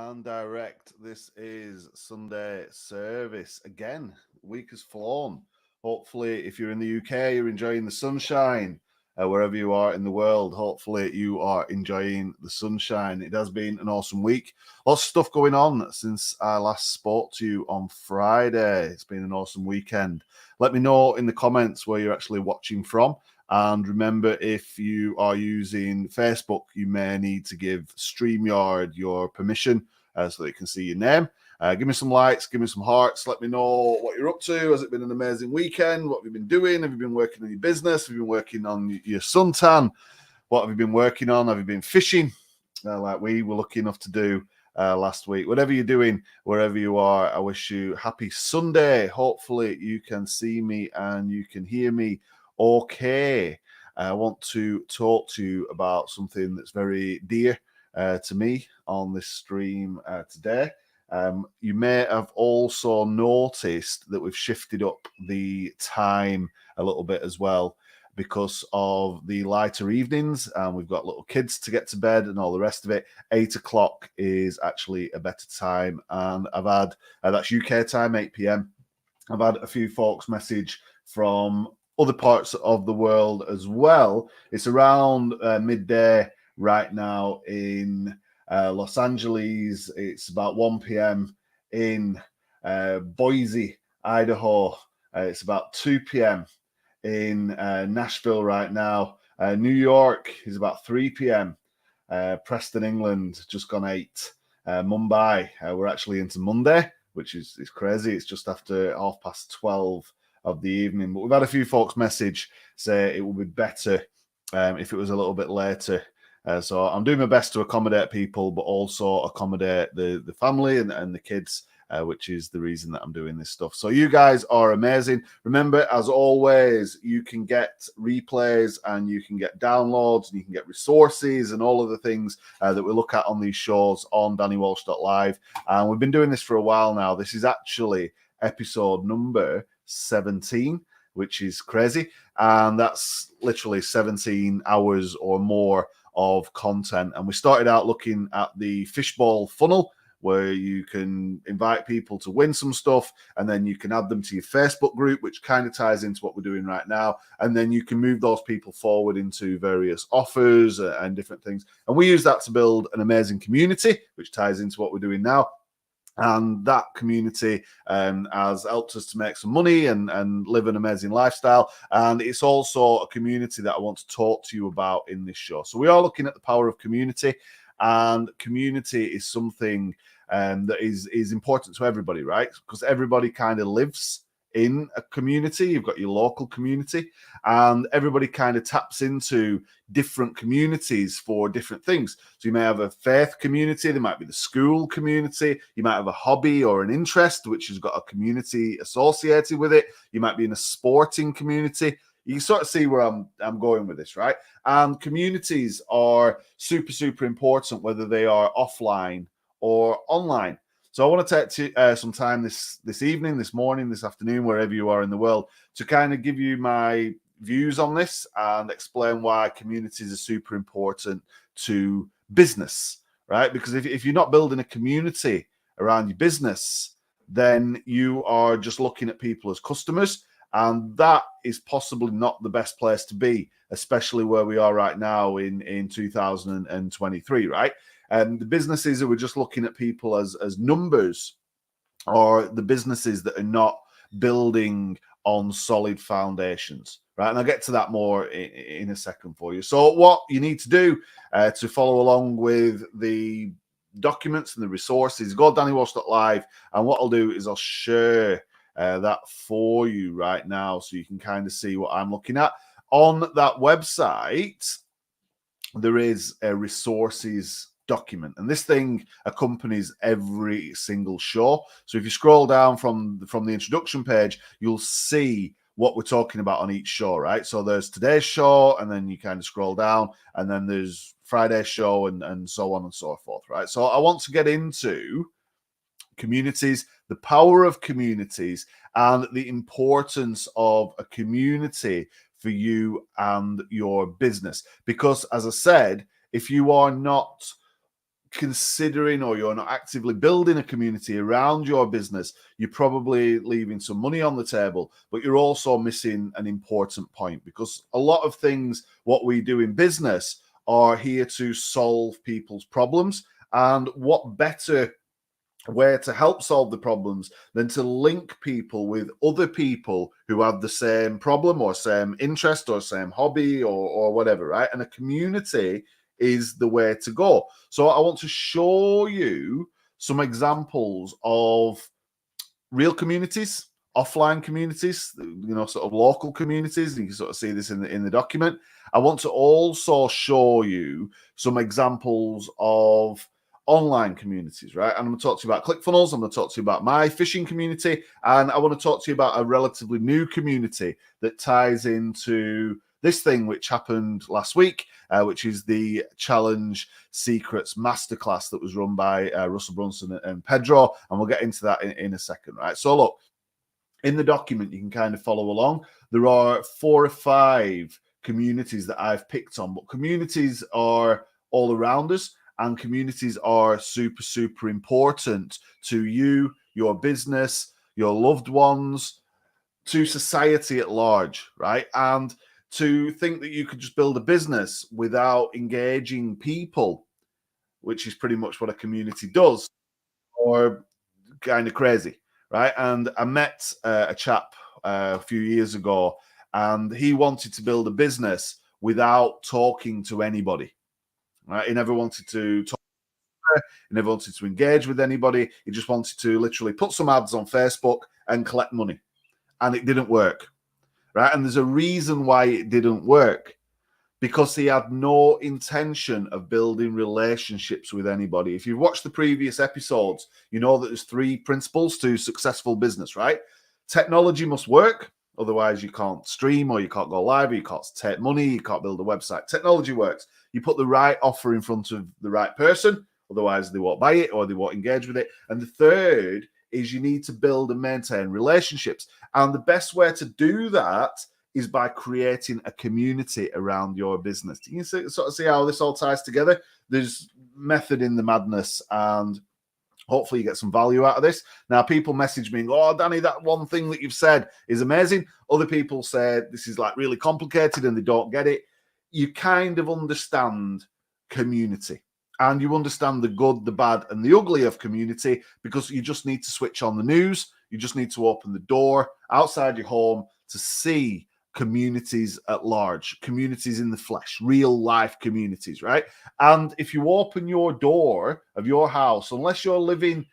and direct. This is Sunday service. Again, week has flown. Hopefully, if you're in the UK, you're enjoying the sunshine. Wherever you are in the world, hopefully you are enjoying the sunshine. It has been an awesome week. Lots of stuff going on since I last spoke to you on Friday. It's been an awesome weekend. Let me know in the comments where you're actually watching from. And remember, if you are using Facebook, you may need to give StreamYard your permission so that you can see your name. Give me some likes, give me some hearts. Let me know what you're up to. Has it been an amazing weekend? What have you been doing? Have you been working on your business? Have you been working on your suntan? What have you been working on? Have you been fishing like we were lucky enough to do last week? Whatever you're doing, wherever you are, I wish you happy Sunday. Hopefully you can see me and you can hear me okay. I want to talk to you about something that's very dear to me on this stream today. You may have also noticed that we've shifted up the time a little bit as well because of the lighter evenings, and we've got little kids to get to bed and all the rest of it. 8 o'clock is actually a better time, and I've had that's UK time, 8 p.m. I've had a few folks message from other parts of the world as well. It's around midday right now in Los Angeles. It's about 1 p.m. in Boise, Idaho. It's about 2 p.m. in Nashville right now. New York is about 3 p.m. Preston, England, just gone 8. Mumbai, we're actually into Monday, which is crazy. It's just after 12:30 of the evening. But we've had a few folks message say it would be better if it was a little bit later. So I'm doing my best to accommodate people, but also accommodate the family and the kids, which is the reason that I'm doing this stuff. So you guys are amazing. Remember, as always, you can get replays and you can get downloads and you can get resources and all of the things that we look at on these shows on DannyWalsh.live. And we've been doing this for a while now. This is actually episode number 17, which is crazy. And that's literally 17 hours or more of content. And we started out looking at the fishbowl funnel, where you can invite people to win some stuff, and then you can add them to your Facebook group, which kind of ties into what we're doing right now. And then you can move those people forward into various offers and different things. And we use that to build an amazing community, which ties into what we're doing now. And that community has helped us to make some money and live an amazing lifestyle. And it's also a community that I want to talk to you about in this show. So we are looking at the power of community, and community is something that is important to everybody, right? Because everybody kind of lives in a community. You've got your local community, and everybody kind of taps into different communities for different things. So you may have a faith community, there might be the school community, you might have a hobby or an interest which has got a community associated with it, you might be in a sporting community. You can sort of see where I'm going with this, right? And communities are super, super important, whether they are offline or online. So I want to take some time this evening, this morning, this afternoon, wherever you are in the world, to kind of give you my views on this and explain why communities are super important to business, right? Because if you're not building a community around your business, then you are just looking at people as customers, and that is possibly not the best place to be, especially where we are right now in 2023, right? And the businesses that we're just looking at people as numbers are the businesses that are not building on solid foundations, right? And I'll get to that more in a second for you. So what you need to do to follow along with the documents and the resources, go to DannyWalsh.live, and what I'll do is I'll share that for you right now so you can kind of see what I'm looking at. On that website, there is a resources document, and this thing accompanies every single show. So if you scroll down from the introduction page, you'll see what we're talking about on each show, right? So there's today's show, and then you kind of scroll down, and then there's Friday's show, and so on and so forth, right? So I want to get into communities, the power of communities, and the importance of a community for you and your business. Because as I said, if you are not considering or you're not actively building a community around your business, you're probably leaving some money on the table, but you're also missing an important point, because a lot of things, what we do in business, are here to solve people's problems. And what better way to help solve the problems than to link people with other people who have the same problem or same interest or same hobby or whatever, right? And a community is the way to go. So I want to show you some examples of real communities, offline communities, sort of local communities. You can sort of see this in the document. I want to also show you some examples of online communities, right? And I'm going to talk to you about ClickFunnels. I'm going to talk to you about my fishing community, and I want to talk to you about a relatively new community that ties into this thing which happened last week, which is the Challenge Secrets Masterclass that was run by Russell Brunson and Pedro, and we'll get into that in a second, right? So look, in the document, you can kind of follow along. There are 4 or 5 communities that I've picked on, but communities are all around us, and communities are super, super important to you, your business, your loved ones, to society at large, right? And to think that you could just build a business without engaging people, which is pretty much what a community does, or kind of crazy, right? And I met a chap a few years ago, and he wanted to build a business without talking to anybody, right? He never wanted to talk. He never wanted to engage with anybody. He just wanted to literally put some ads on Facebook and collect money. And it didn't work, right? And there's a reason why it didn't work, because he had no intention of building relationships with anybody. If you've watched the previous episodes, you know that there's 3 principles to successful business, right? Technology must work. Otherwise, you can't stream, or you can't go live, or you can't take money, you can't build a website. Technology works. You put the right offer in front of the right person. Otherwise, they won't buy it or they won't engage with it. And the third is you need to build and maintain relationships. And the best way to do that is by creating a community around your business. You can sort of see how this all ties together. There's method in the madness, and hopefully you get some value out of this. Now, people message me, oh, Danny, that one thing that you've said is amazing. Other people say this is like really complicated and they don't get it. You kind of understand community, and you understand the good, the bad, and the ugly of community, because you just need to switch on the news. You just need to open the door outside your home to see communities at large, communities in the flesh, real life communities, right? And if you open your door of your house, unless you're living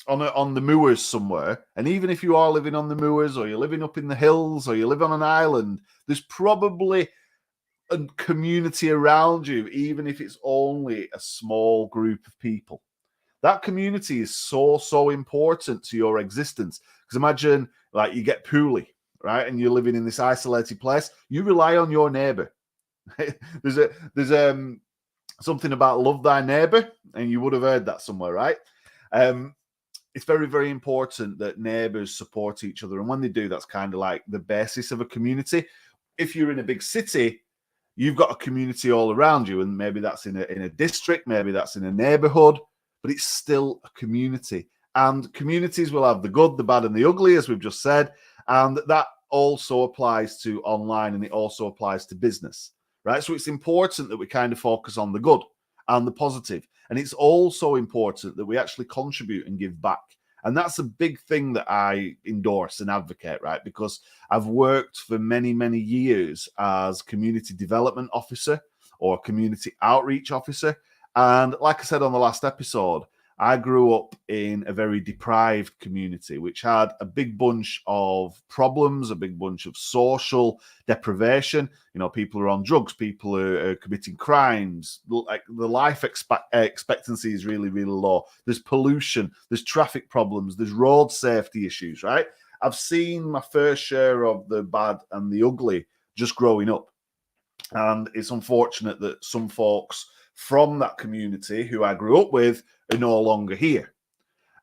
on the moors somewhere, and even if you are living on the moors, or you're living up in the hills, or you live on an island, there's probably a community around you, even if it's only a small group of people. That community is so, so important to your existence. Because imagine, like, you get poorly, right? And you're living in this isolated place. You rely on your neighbor. there's something about love thy neighbor, and you would have heard that somewhere, right? It's very, very important that neighbors support each other. And when they do, that's kind of like the basis of a community. If you're in a big city, you've got a community all around you, and maybe that's in a district, maybe that's in a neighborhood, but it's still a community. And communities will have the good, the bad, and the ugly, as we've just said. And that also applies to online, and it also applies to business, right? So it's important that we kind of focus on the good and the positive. And it's also important that we actually contribute and give back. And that's a big thing that I endorse and advocate, right? Because I've worked for many, many years as community development officer or community outreach officer. And like I said on the last episode, I grew up in a very deprived community, which had a big bunch of problems, a big bunch of social deprivation. You know, people are on drugs, people are committing crimes. Like, the life expectancy is really, really low. There's pollution, there's traffic problems, there's road safety issues, right? I've seen my fair share of the bad and the ugly just growing up. And it's unfortunate that some folks from that community who I grew up with are no longer here.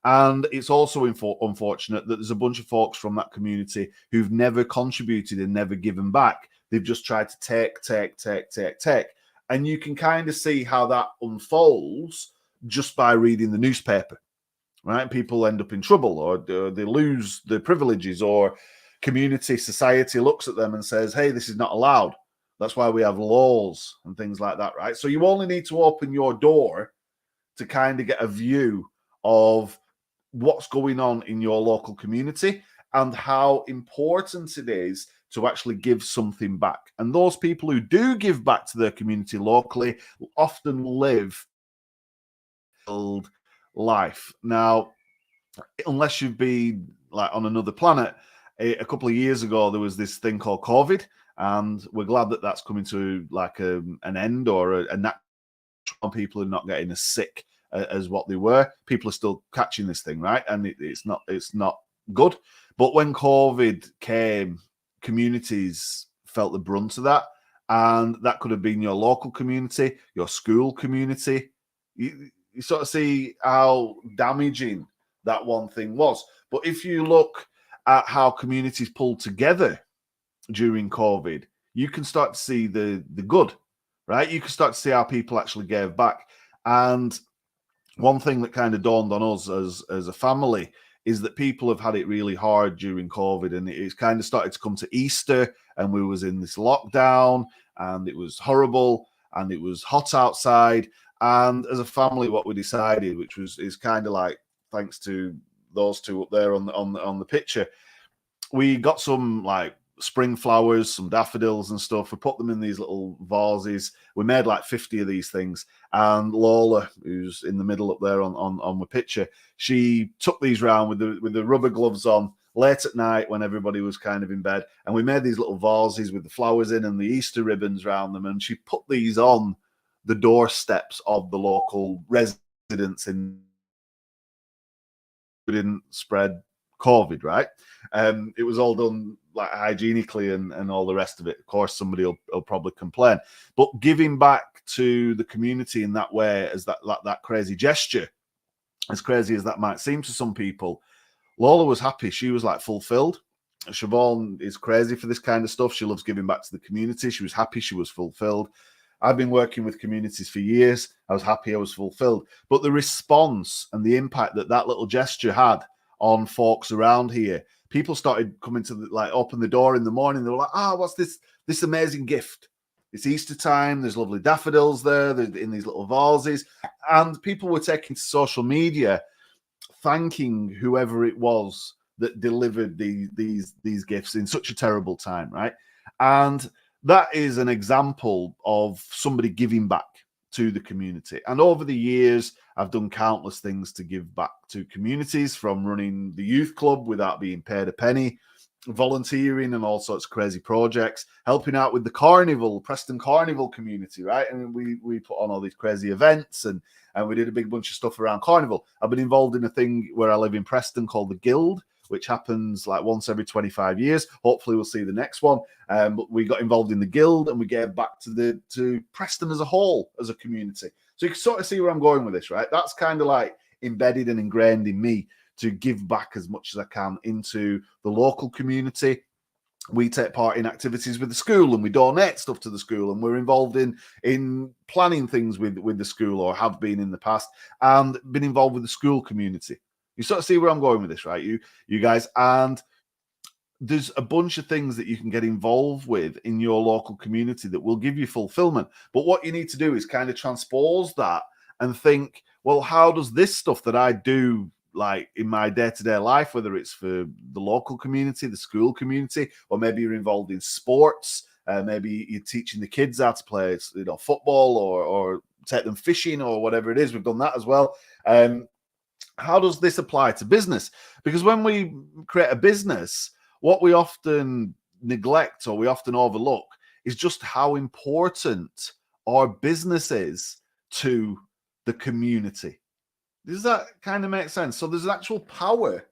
And it's also unfortunate that there's a bunch of folks from that community who've never contributed and never given back. They've just tried to take. And you can kind of see how that unfolds just by reading the newspaper, right? People end up in trouble, or they lose their privileges, or society looks at them and says, hey, this is not allowed. That's why we have laws and things like that, right? So you only need to open your door to kind of get a view of what's going on in your local community and how important it is to actually give something back. And those people who do give back to their community locally often live life. Now, unless you've been like on another planet, a couple of years ago there was this thing called COVID, and we're glad that that's coming to like an end, or a natural. People are not getting as sick as what they were. People are still catching this thing, right? And it's not good. But when COVID came, communities felt the brunt of that, and that could have been your local community, your school community. You sort of see how damaging that one thing was. But if you look at how communities pulled together during COVID, you can start to see the good, right? You can start to see how people actually gave back. And one thing that kind of dawned on us as a family is that people have had it really hard during COVID, and it's kind of started to come to Easter, and we was in this lockdown, and it was horrible, and it was hot outside. And as a family, what we decided, which is kind of like, thanks to those two up there on the picture, we got some like spring flowers, some daffodils and stuff. We put them in these little vases. We made like 50 of these things. And Lola, who's in the middle up there on the picture, she took these round with the rubber gloves on late at night when everybody was kind of in bed. And we made these little vases with the flowers in and the Easter ribbons around them. And she put these on the doorsteps of the local residents in. We didn't spread COVID, right? It was all done like hygienically and all the rest of it. Of course, somebody will probably complain, but giving back to the community in that way, as that crazy gesture, as crazy as that might seem to some people, Lola was happy. She was like fulfilled. Siobhan is crazy for this kind of stuff. She loves giving back to the community. She was happy. She was fulfilled. I've been working with communities for years. I was happy. I was fulfilled. But the response and the impact that little gesture had on folks around here, people started coming to open the door in the morning. They were like, what's this amazing gift? It's Easter time. There's lovely daffodils there. They're in these little vases. And people were taking to social media, thanking whoever it was that delivered these gifts in such a terrible time, right? And that is an example of somebody giving back to the community. And over the years, I've done countless things to give back to communities, from running the youth club without being paid a penny, volunteering and all sorts of crazy projects, helping out with the carnival, Preston Carnival community, right? And we put on all these crazy events, and we did a big bunch of stuff around carnival. I've been involved in a thing where I live in Preston called the Guild, which happens like once every 25 years. Hopefully we'll see the next one. But we got involved in the Guild, and we gave back to Preston as a whole, as a community. So you can sort of see where I'm going with this, right? That's kind of like embedded and ingrained in me, to give back as much as I can into the local community. We take part in activities with the school, and we donate stuff to the school, and we're involved in planning things with the school, or have been in the past, and been involved with the school community. You sort of see where I'm going with this, right? You guys. And there's a bunch of things that you can get involved with in your local community that will give you fulfillment. But what you need to do is kind of transpose that and think, well, how does this stuff that I do, like in my day-to-day life, whether it's for the local community, the school community, or maybe you're involved in sports, maybe you're teaching the kids how to play, football, or take them fishing, or whatever it is. We've done that as well. How does this apply to business? Because when we create a business, what we often neglect, or we often overlook, is just how important our business is to the community. Does that kind of make sense? So there's actual power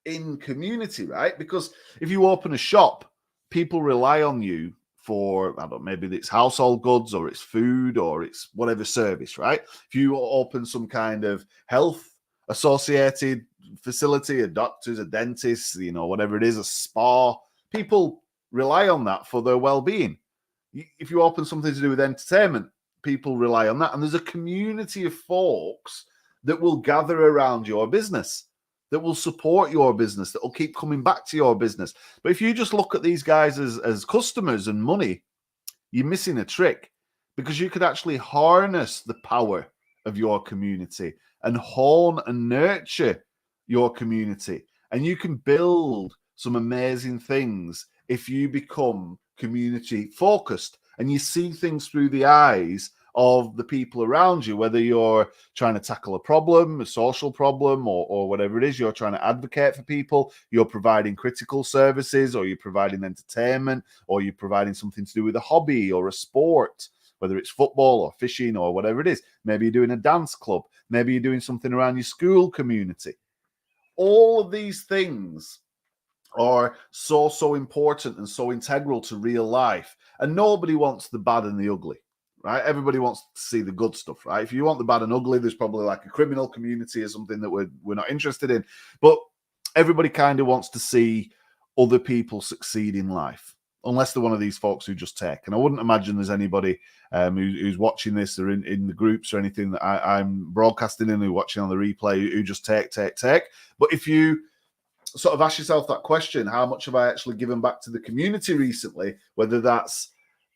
in community, right? Because if you open a shop, people rely on you for, I don't know, maybe it's household goods, or it's food, or it's whatever service, right? If you open some kind of health associated facility, a doctor's, a dentist, whatever it is, a spa, people rely on that for their well-being. If you open something to do with entertainment, people rely on that. And there's a community of folks that will gather around your business, that will support your business, that will keep coming back to your business. But if you just look at these guys as customers and money, you're missing a trick, because you could actually harness the power of your community and hone and nurture your community. And you can build some amazing things if you become community focused and you see things through the eyes of the people around you, whether you're trying to tackle a problem, a social problem, or whatever it is, you're trying to advocate for people, you're providing critical services, or you're providing entertainment, or you're providing something to do with a hobby or a sport, whether it's football or fishing or whatever it is. Maybe you're doing a dance club, maybe you're doing something around your school community. All of these things are so important and so integral to real life. And nobody wants the bad and the ugly, right? Everybody wants to see the good stuff, right? If you want the bad and ugly, there's probably like a criminal community or something that we're not interested in. But everybody kind of wants to see other people succeed in life, unless they're one of these folks who just take. And I wouldn't imagine there's anybody who's watching this or in the groups or anything that I'm broadcasting in, who watching on the replay, who just take. But if you sort of ask yourself that question, how much have I actually given back to the community recently, whether that's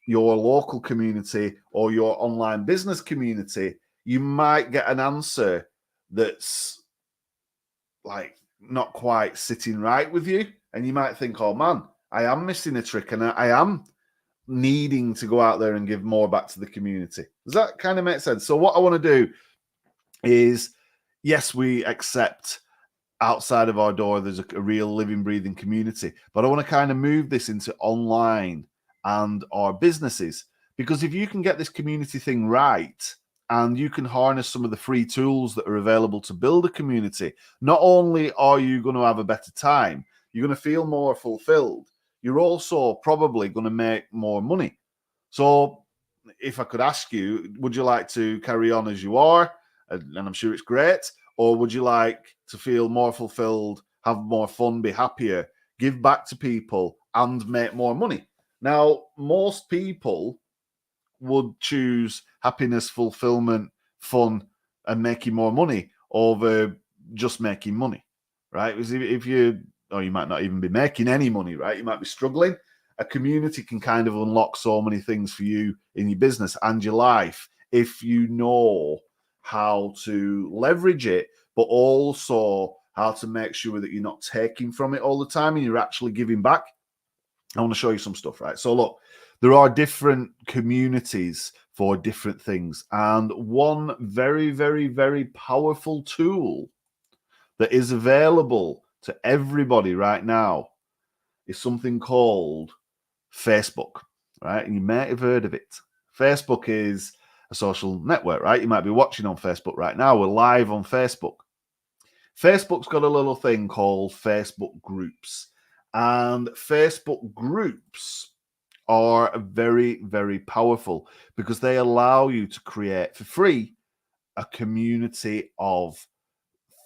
your local community or your online business community, you might get an answer that's like not quite sitting right with you. And you might think, oh man, I am missing a trick and I am needing to go out there and give more back to the community. Does that kind of make sense? So what I want to do is, yes, we accept outside of our door there's a real living, breathing community, but I want to kind of move this into online and our businesses, because if you can get this community thing right and you can harness some of the free tools that are available to build a community, not only are you going to have a better time, you're going to feel more fulfilled, you're also probably going to make more money. So if I could ask you, would you like to carry on as you are? And I'm sure it's great. Or would you like to feel more fulfilled, have more fun, be happier, give back to people, and make more money? Now, most people would choose happiness, fulfillment, fun, and making more money over just making money, right? Because if you, or you might not even be making any money, right? You might be struggling. A community can kind of unlock so many things for you in your business and your life if you know how to leverage it, but also how to make sure that you're not taking from it all the time and you're actually giving back. I want to show you some stuff, right? So look, there are different communities for different things. And one very, very, very powerful tool that is available to everybody right now is something called Facebook, right? And you may have heard of it. Facebook is a social network, right? You might be watching on Facebook right now. We're live on Facebook. Facebook's got a little thing called Facebook groups. And Facebook groups are very, very powerful because they allow you to create for free a community of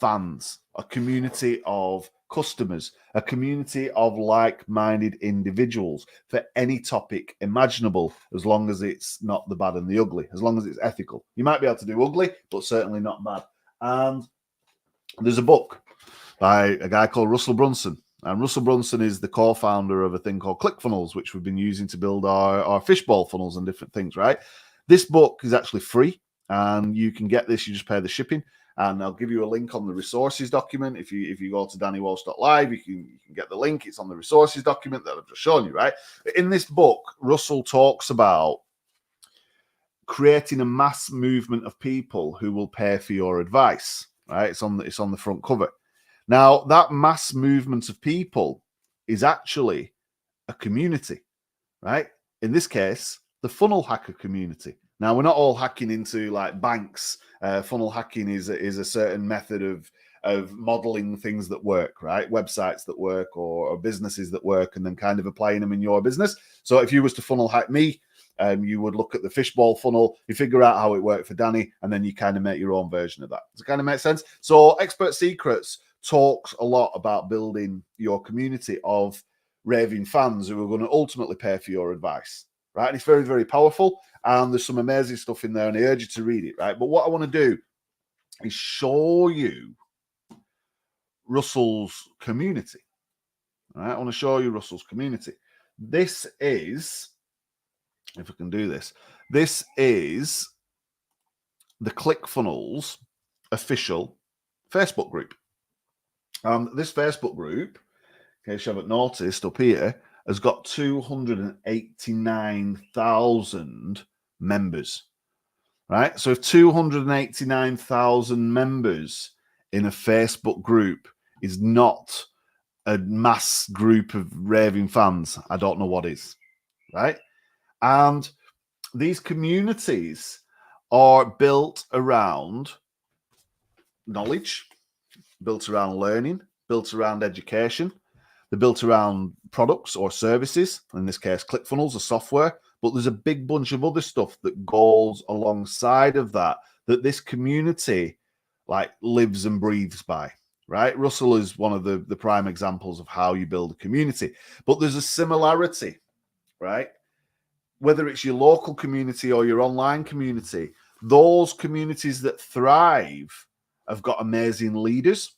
fans, a community of customers, a community of like-minded individuals for any topic imaginable, as long as it's not the bad and the ugly, as long as it's ethical. You might be able to do ugly, but certainly not bad. And there's a book by a guy called Russell Brunson. And Russell Brunson is the co-founder of a thing called ClickFunnels, which we've been using to build our fishbowl funnels and different things, right? This book is actually free, and you can get this. You just pay the shipping. And I'll give you a link on the resources document. If you go to DannyWalsh.live, you can get the link. It's on the resources document that I've just shown you, right? In this book, Russell talks about creating a mass movement of people who will pay for your advice, right? It's on the front cover. Now, that mass movement of people is actually a community, right? In this case, the funnel hacker community. Now, we're not all hacking into like banks. Funnel hacking is a certain method of modeling things that work, right? Websites that work or businesses that work, and then kind of applying them in your business. So if you was to funnel hack me, you would look at the fishbowl funnel, you figure out how it worked for Danny, and then you kind of make your own version of that. Does it kind of make sense? So Expert Secrets talks a lot about building your community of raving fans who are going to ultimately pay for your advice. right? And it's very, very powerful. And there's some amazing stuff in there, and I urge you to read it, right? But what I want to do is show you Russell's community. All right, I want to show you Russell's community. This is, if I can do this, this is the ClickFunnels official Facebook group. This Facebook group, in case you haven't noticed up here, has got 289,000 members, right? So if 289,000 members in a Facebook group is not a mass group of raving fans, I don't know what is, right? And these communities are built around knowledge, built around learning, built around education. They're built around products or services, in this case, ClickFunnels, a software, but there's a big bunch of other stuff that goes alongside of that this community like lives and breathes by, right? Russell is one of the prime examples of how you build a community, but there's a similarity, right? Whether it's your local community or your online community, those communities that thrive have got amazing leaders.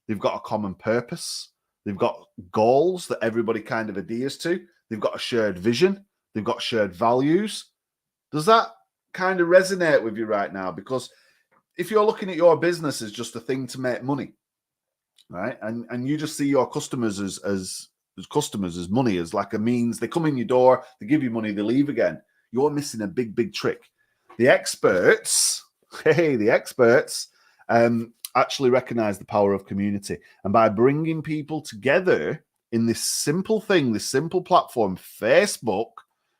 They've got a common purpose. They've got goals that everybody kind of adheres to. They've got a shared vision. They've got shared values. Does that kind of resonate with you right now? Because if you're looking at your business as just a thing to make money, right, and you just see your customers as customers, as money, as like a means, they come in your door, they give you money, they leave again, you're missing a big, big trick. The experts, actually recognize the power of community. And by bringing people together in this simple thing, this simple platform, Facebook,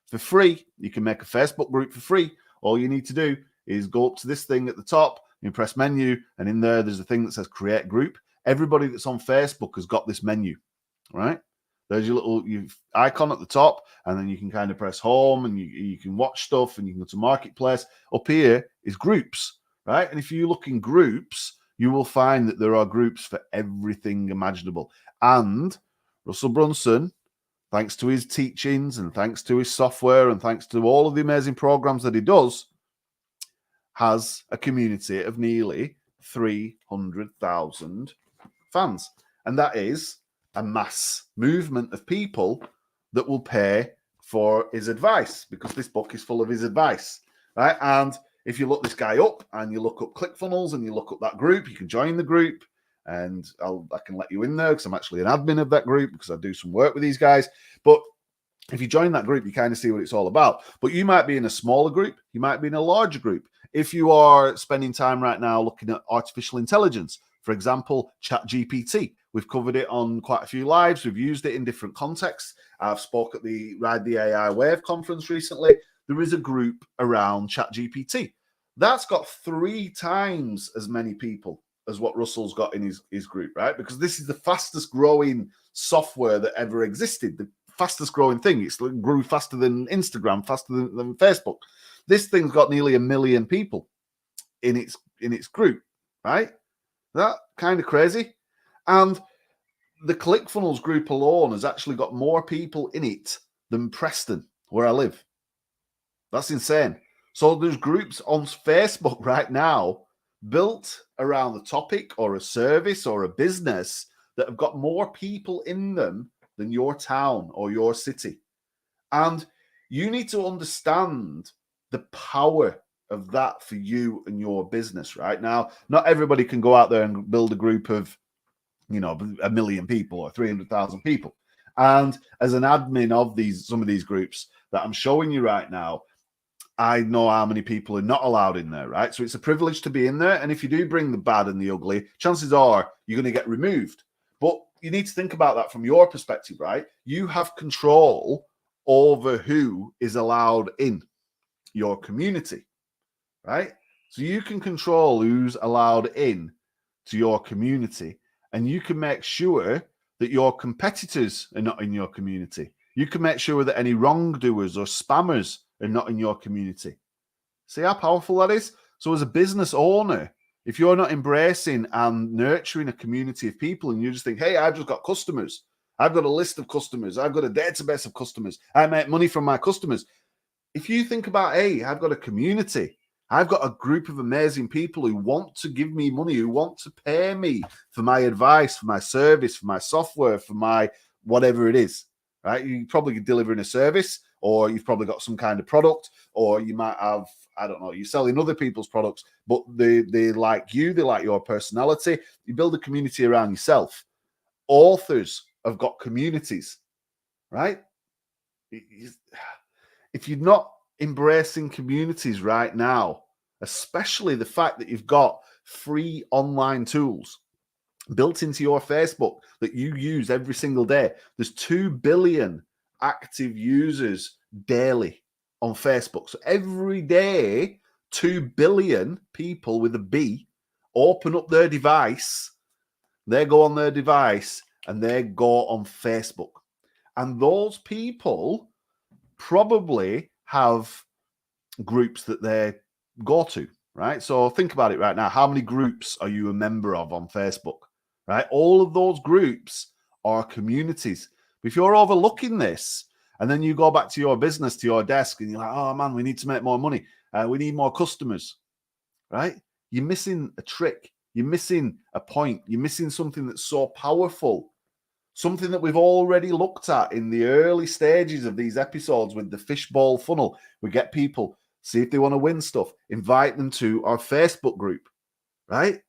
for free, you can make a Facebook group for free. All you need to do is go up to this thing at the top, you press menu, and in there's a thing that says create group. Everybody that's on Facebook has got this menu, right? There's your little icon at the top, and then you can kind of press home, and you can watch stuff, and you can go to marketplace. Up here is groups, right? And if you look in groups, you will find that there are groups for everything imaginable. And Russell Brunson, thanks to his teachings and thanks to his software and thanks to all of the amazing programs that he does, has a community of nearly 300,000 fans. And that is a mass movement of people that will pay for his advice, because this book is full of his advice, right? And if you look this guy up and you look up ClickFunnels and you look up that group, you can join the group, and I can let you in there because I'm actually an admin of that group because I do some work with these guys. But if you join that group, you kind of see what it's all about. But you might be in a smaller group, you might be in a larger group. If you are spending time right now looking at artificial intelligence, for example, ChatGPT, we've covered it on quite a few lives. We've used it in different contexts. I've spoke at the Ride the AI Wave conference recently. There is a group around ChatGPT. That's got 3 times as many people as what Russell's got in his group, right? Because this is the fastest growing software that ever existed, the fastest growing thing. It grew faster than Instagram, faster than Facebook. This thing's got nearly 1 million people in its group, right? That kind of crazy. And the ClickFunnels group alone has actually got more people in it than Preston, where I live. That's insane. So there's groups on Facebook right now built around the topic or a service or a business that have got more people in them than your town or your city. And you need to understand the power of that for you and your business right now. Not everybody can go out there and build a group of, 1 million people or 300,000 people. And as an admin of some of these groups that I'm showing you right now, I know how many people are not allowed in there, right? So it's a privilege to be in there. And if you do bring the bad and the ugly, chances are you're going to get removed. But you need to think about that from your perspective, right? You have control over who is allowed in your community, right? So you can control who's allowed in to your community, and you can make sure that your competitors are not in your community. You can make sure that any wrongdoers or spammers are not in your community. See how powerful that is? So as a business owner, if you're not embracing and nurturing a community of people and you just think, hey, I've just got customers, I've got a list of customers, I've got a database of customers, I make money from my customers, if you think about, hey, I've got a community, I've got a group of amazing people who want to give me money, who want to pay me for my advice, for my service, for my software, for my whatever it is, right? You're probably delivering a service, or you've probably got some kind of product, or you might have, I don't know, you're selling other people's products, but they like you, they like your personality. You build a community around yourself. Authors have got communities, right? If you're not embracing communities right now, especially the fact that you've got free online tools built into your Facebook that you use every single day. There's 2 billion active users daily on Facebook. So every day, 2 billion people with a B open up their device, they go on their device and they go on Facebook. And those people probably have groups that they go to, right? So think about it right now. How many groups are you a member of on Facebook, right? All of those groups are communities. But if you're overlooking this and then you go back to your business, to your desk, and you're like, oh man, we need to make more money. We need more customers, right? You're missing a trick. You're missing a point. You're missing something that's so powerful. Something that we've already looked at in the early stages of these episodes with the fishbowl funnel. We get people, see if they want to win stuff, invite them to our Facebook group, right?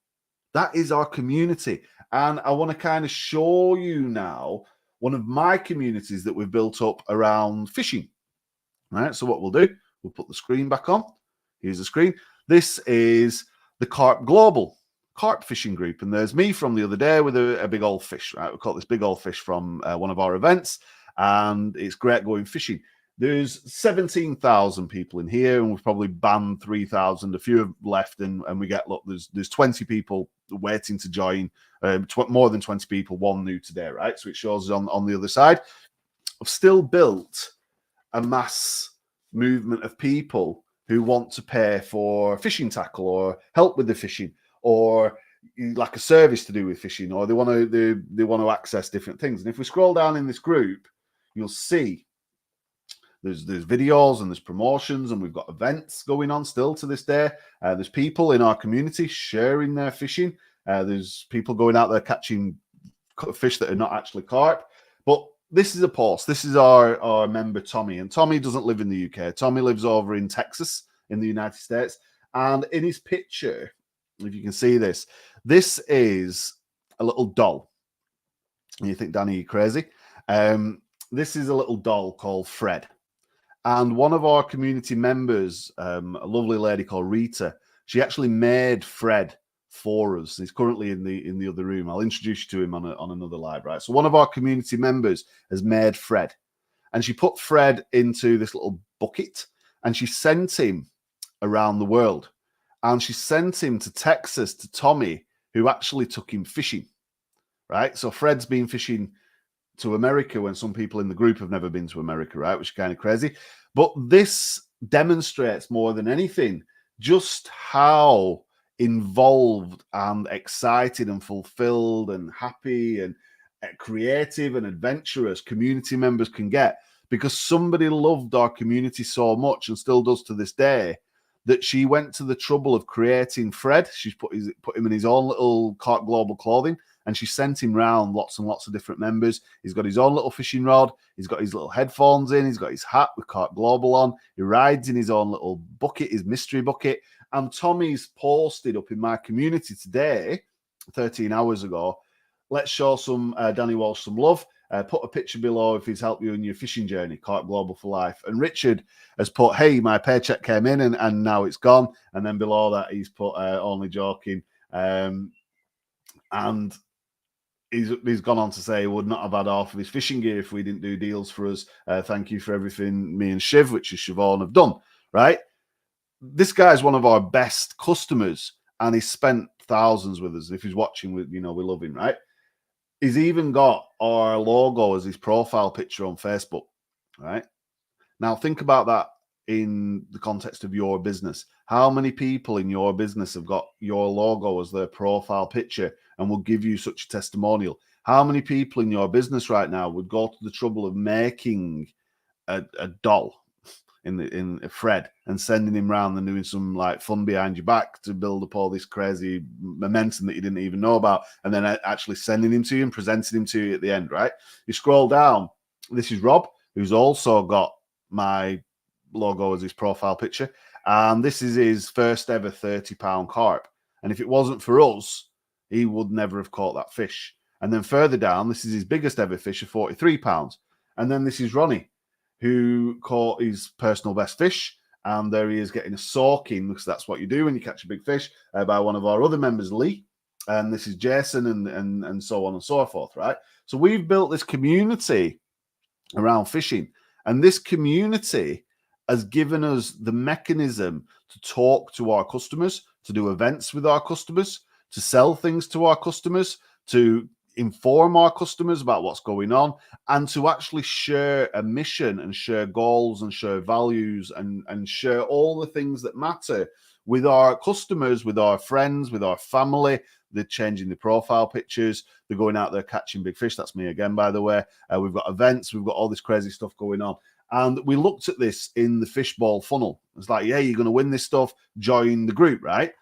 That is our community. And I want to kind of show you now one of my communities that we've built up around fishing, right? So what we'll do, we'll put the screen back on. Here's the screen. This is the Carp Global carp fishing group, and there's me from the other day with a big old fish, right? We caught this big old fish from one of our events, and it's great going fishing. There's 17,000 people in here, and we've probably banned 3,000. A few have left, and we get, look, there's 20 people waiting to join, more than 20 people, one new today, right? So it shows on the other side. I've still built a mass movement of people who want to pay for fishing tackle or help with the fishing, or like a service to do with fishing, or they want to access different things. And if we scroll down in this group, you'll see there's videos and there's promotions, and we've got events going on still to this day. There's people in our community sharing their fishing. There's people going out there catching fish that are not actually carp. But this is a post. This is our member Tommy, and Tommy doesn't live in the UK. Tommy lives over in Texas in the United States. And in his picture, if you can see this, this is a little doll. And you think, Danny, you're crazy. This is a little doll called Fred. And one of our community members, a lovely lady called Rita, she actually made Fred for us. He's currently in the other room. I'll introduce you to him on another live, right? So one of our community members has made Fred, and she put Fred into this little bucket, and she sent him around the world. And she sent him to Texas to Tommy, who actually took him fishing, right? So Fred's been fishing to America when some people in the group have never been to America, right? Which is kind of crazy. But this demonstrates more than anything just how involved and excited and fulfilled and happy and creative and adventurous community members can get, because somebody loved our community so much, and still does to this day, that she went to the trouble of creating Fred. She's put him in his own little Carp Global clothing, and she sent him round lots and lots of different members. He's got his own little fishing rod. He's got his little headphones in. He's got his hat with Carp Global on. He rides in his own little bucket, his mystery bucket. And Tommy's posted up in my community today, 13 hours ago, let's show some Danny Walsh some love. Put a picture below if he's helped you in your fishing journey, Carp Global for Life. And Richard has put, hey, my paycheck came in and now it's gone. And then below that, he's put, only joking. And he's gone on to say he would not have had half of his fishing gear if we didn't do deals for us. Thank you for everything me and Shiv, which is Siobhan, have done, right? This guy's one of our best customers, and he's spent thousands with us. If he's watching, we love him, right? He's even got our logo as his profile picture on Facebook, right? Now, think about that in the context of your business. How many people in your business have got your logo as their profile picture and will give you such a testimonial? How many people in your business right now would go to the trouble of making a doll, in a thread and sending him around and doing some like fun behind your back to build up all this crazy momentum that you didn't even know about, and then actually sending him to you and presenting him to you at the end, right? You scroll down. This is Rob, who's also got my logo as his profile picture, and this is his first ever £30 carp. And if it wasn't for us, he would never have caught that fish. And then further down, this is his biggest ever fish of £43. And then this is Ronnie, who caught his personal best fish. And there he is getting a soaking, because that's what you do when you catch a big fish, by one of our other members, Lee. And this is Jason, and so on and so forth, right? So we've built this community around fishing. And this community has given us the mechanism to talk to our customers, to do events with our customers, to sell things to our customers, to inform our customers about what's going on, and to actually share a mission and share goals and share values and share all the things that matter with our customers, with our friends, with our family. They're changing the profile pictures. They're going out there catching big fish. That's me again, by the way. We've got events. We've got all this crazy stuff going on. And we looked at this in the fishbowl funnel. It's like, yeah, you're going to win this stuff. Join the group, right?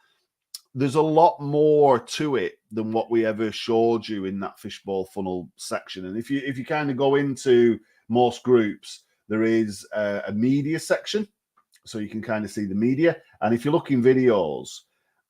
There's a lot more to it than what we ever showed you in that fishbowl funnel section. And if you kind of go into most groups, there is a media section, so you can kind of see the media. And if you look in videos,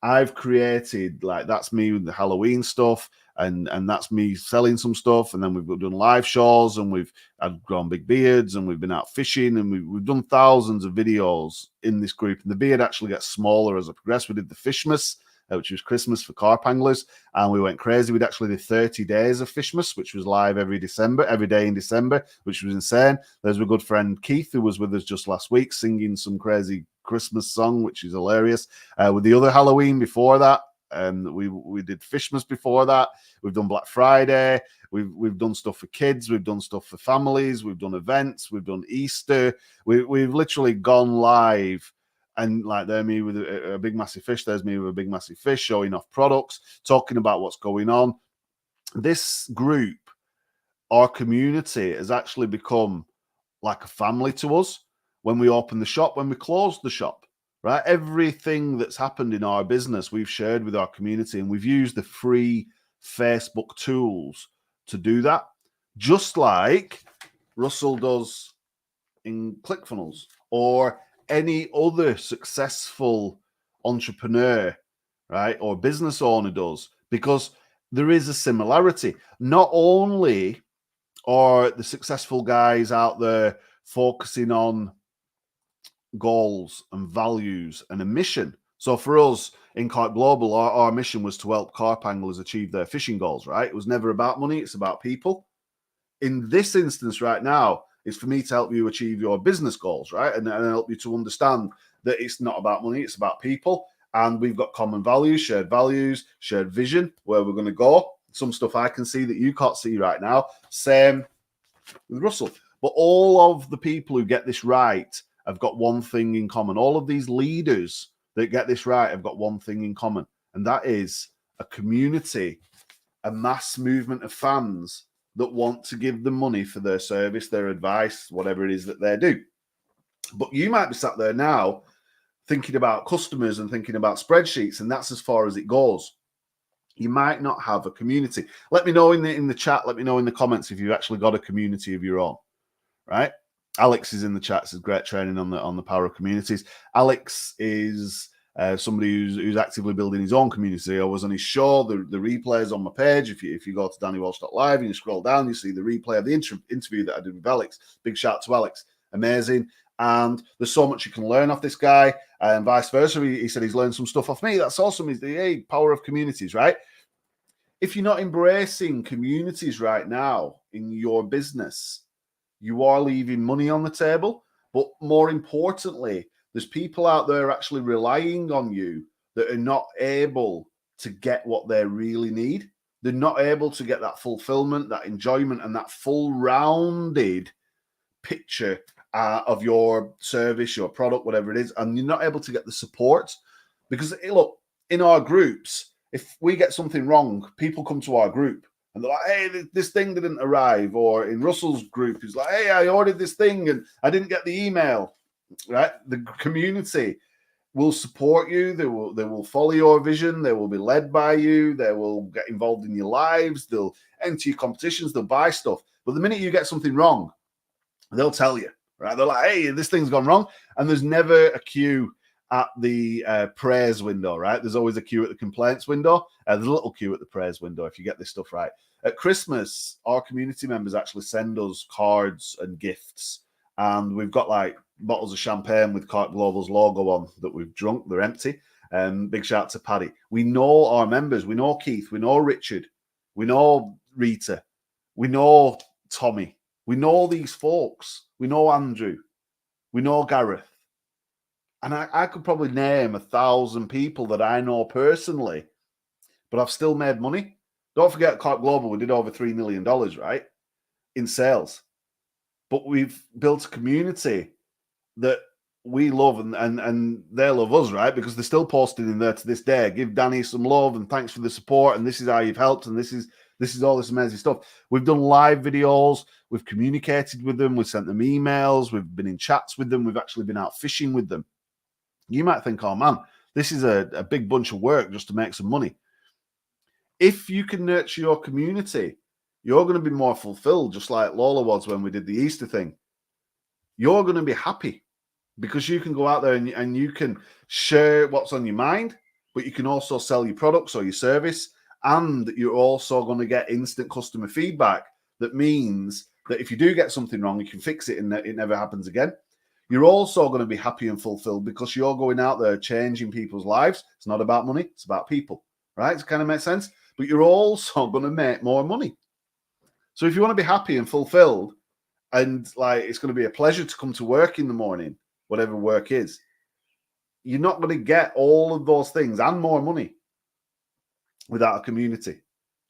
I've created, like, that's me with the Halloween stuff, and that's me selling some stuff. And then we've done live shows, and I've grown big beards, and we've been out fishing, and we've done thousands of videos in this group. And the beard actually gets smaller as I progress. We did the Fishmas, which was Christmas for carp anglers, and we went crazy. We'd actually did 30 days of Fishmas, which was live every day in December, which was insane. There's my good friend Keith, who was with us just last week, singing some crazy Christmas song, which is hilarious. With the other Halloween before that, we did Fishmas before that. We've done Black Friday. We've done stuff for kids. We've done stuff for families. We've done events. We've done Easter. We've literally gone live. And like, there me with a big massive fish, there's me with a big massive fish, showing off products, talking about what's going on. This group, our community, has actually become like a family to us. When we open the shop, when we close the shop, right? Everything that's happened in our business, we've shared with our community, and we've used the free Facebook tools to do that, just like Russell does in ClickFunnels, or any other successful entrepreneur, right, or business owner does, because there is a similarity. Not only are the successful guys out there focusing on goals and values and a mission. So for us in Carp Global, our mission was to help carp anglers achieve their fishing goals, right? It was never about money, it's about people. In this instance right now, is for me to help you achieve your business goals, right? And help you to understand that it's not about money, it's about people. And we've got common values, shared vision, where we're going to go. Some stuff I can see that you can't see right now. Same with Russell. But all of the people who get this right have got one thing in common. All of these leaders that get this right have got one thing in common. And that is a community, a mass movement of fans that want to give them money for their service, their advice, whatever it is that they do. But you might be sat there now thinking about customers and thinking about spreadsheets, and that's as far as it goes. You might not have a community. Let me know in the chat, let me know in the comments if you've actually got a community of your own, right? Alex is in the chat, says great training on the power of communities. Alex is somebody who's actively building his own community. I was on his show. The replay is on my page. If you go to DannyWalsh.live and you scroll down, you see the replay of the interview that I did with Alex. Big shout out to Alex. Amazing. And there's so much you can learn off this guy, and vice versa. He said he's learned some stuff off me. That's awesome. He's the power of communities, right? If you're not embracing communities right now in your business, you are leaving money on the table. But more importantly, there's people out there actually relying on you that are not able to get what they really need. They're not able to get that fulfillment, that enjoyment, and that full rounded picture of your service, your product, whatever it is. And you're not able to get the support, because look, in our groups, if we get something wrong, people come to our group and they're like, hey, this thing didn't arrive. Or in Russell's group, he's like, hey, I ordered this thing and I didn't get the email. right? The community will support you. They will follow your vision. They will be led by you. They will get involved in your lives. They'll enter your competitions. They'll buy stuff. But the minute you get something wrong, they'll tell you, right? They're like, hey, this thing's gone wrong. And there's never a queue at the praise window, right? There's always a queue at the complaints window. There's a little queue at the praise window if you get this stuff right. At Christmas, our community members actually send us cards and gifts. And we've got like bottles of champagne with Clark Global's logo on that we've drunk. They're empty. Big shout out to Paddy. We know our members. We know Keith. We know Richard. We know Rita. We know Tommy. We know these folks. We know Andrew. We know Gareth. And I could probably name 1,000 people that I know personally, but I've still made money. Don't forget, Clark Global, we did over $3 million, right, in sales. But we've built a community that we love and they love us, right? Because they're still posting in there to this day. Give Danny some love and thanks for the support. And this is how you've helped. And this is all this amazing stuff. We've done live videos. We've communicated with them. We've sent them emails. We've been in chats with them. We've actually been out fishing with them. You might think, oh man, this is a big bunch of work just to make some money. If you can nurture your community, you're going to be more fulfilled, just like Lola was when we did the Easter thing. You're going to be happy because you can go out there and you can share what's on your mind, but you can also sell your products or your service, and you're also going to get instant customer feedback. That means that if you do get something wrong, you can fix it and it never happens again. You're also going to be happy and fulfilled because you're going out there changing people's lives. It's not about money, it's about people, right? It kind of makes sense. But you're also going to make more money. So if you want to be happy and fulfilled, and like it's going to be a pleasure to come to work in the morning, whatever work is, you're not going to get all of those things and more money without a community.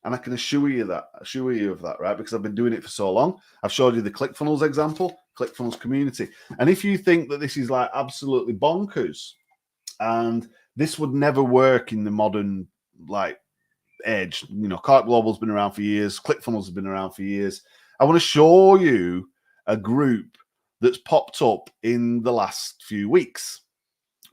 And I can assure you of that, right? Because I've been doing it for so long. I've showed you the ClickFunnels example, ClickFunnels community. And if you think that this is like absolutely bonkers and this would never work in the modern like age, you know, Clark Global's been around for years, ClickFunnels has been around for years. I want to show you a group that's popped up in the last few weeks,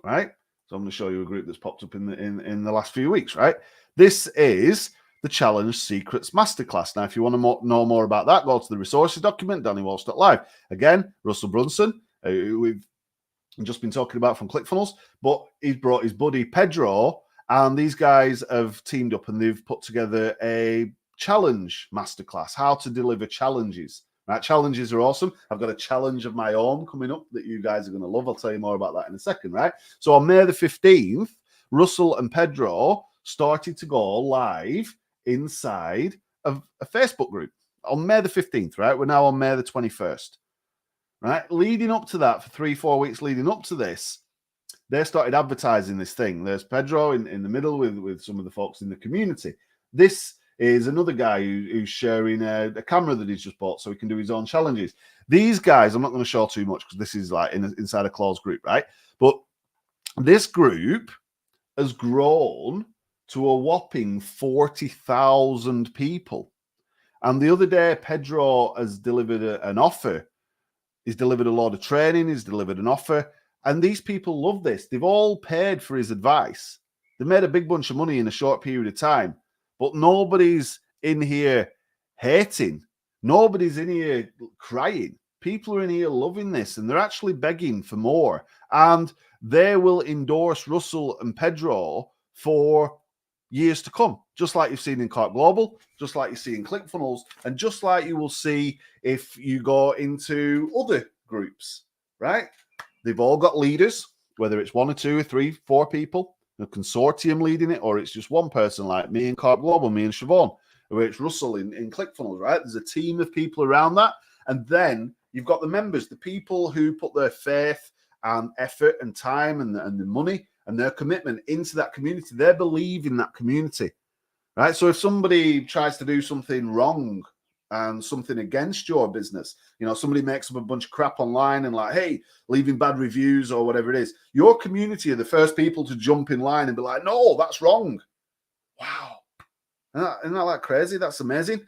right? So I'm going to show you a group that's popped up in the last few weeks, right? This is the Challenge Secrets Masterclass. Now, if you want to know more about that, go to the resources document, DannyWalsh.live. Again, Russell Brunson, who we've just been talking about from ClickFunnels, but he's brought his buddy Pedro, and these guys have teamed up and they've put together a challenge masterclass, how to deliver challenges. Right? Challenges are awesome. I've got a challenge of my own coming up that you guys are going to love. I'll tell you more about that in a second, right? So on May the 15th, Russell and Pedro started to go live inside of a Facebook group on May the 15th, right? We're now on May the 21st, right? Leading up to that, for 3-4 weeks leading up to this, they started advertising this thing. There's Pedro in the middle with some of the folks in the community. This is another guy who's sharing a camera that he's just bought so he can do his own challenges. These guys, I'm not going to show too much because this is like inside a closed group, right? But this group has grown to a whopping 40,000 people. And the other day, Pedro has delivered an offer. He's delivered a lot of training. He's delivered an offer. And these people love this. They've all paid for his advice. They made a big bunch of money in a short period of time. But nobody's in here hating. Nobody's in here crying. People are in here loving this, and they're actually begging for more. And they will endorse Russell and Pedro for years to come, just like you've seen in Clark Global, just like you see in ClickFunnels, and just like you will see if you go into other groups, right? They've all got leaders, whether it's 1 or 2 or 3, 4 people, a consortium leading it, or it's just one person like me in Clark Global, me and Siobhan, or it's Russell in ClickFunnels, right? There's a team of people around that. And then you've got the members, the people who put their faith and effort and time and the money and their commitment into that community. They believe in that community, right? So if somebody tries to do something wrong and something against your business, you know, somebody makes up a bunch of crap online and like, hey, leaving bad reviews or whatever it is, your community are the first people to jump in line and be like, no, that's wrong. Wow. Isn't that like crazy? That's amazing.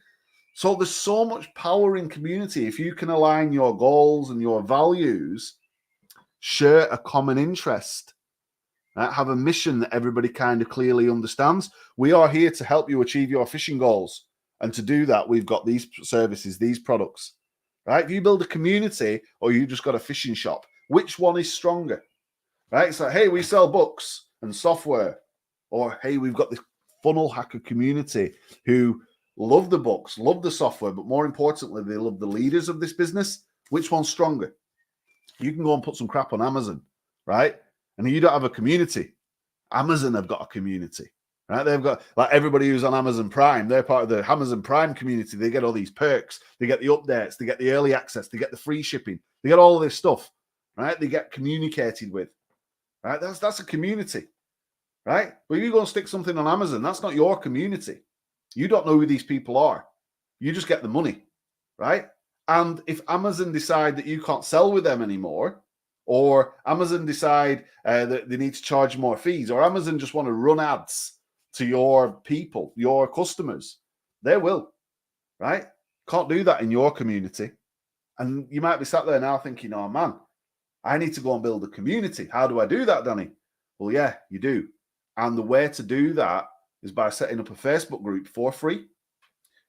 So there's so much power in community. If you can align your goals and your values share a common interest, right? Have a mission that everybody kind of clearly understands. We are here to help you achieve your fishing goals. And to do that, we've got these services, these products, right? If you build a community or you just got a fishing shop, which one is stronger, right? It's like, hey, we sell books and software, or hey, we've got this funnel hacker community who love the books, love the software, but more importantly, they love the leaders of this business. Which one's stronger? You can go and put some crap on Amazon, right? And you don't have a community. Amazon have got a community, right? They've got, like, everybody who's on Amazon Prime, they're part of the Amazon Prime community. They get all these perks. They get the updates. They get the early access. They get the free shipping. They get all of this stuff, right? They get communicated with, right? That's a community, right? But if you go and stick something on Amazon, that's not your community. You don't know who these people are. You just get the money, right? And if Amazon decide that you can't sell with them anymore, or Amazon decide that they need to charge more fees, or Amazon just want to run ads to your people, your customers, they will, right? Can't do that in your community. And you might be sat there now thinking, oh man, I need to go and build a community. How do I do that, Danny? Well, yeah, you do. And the way to do that is by setting up a Facebook group for free,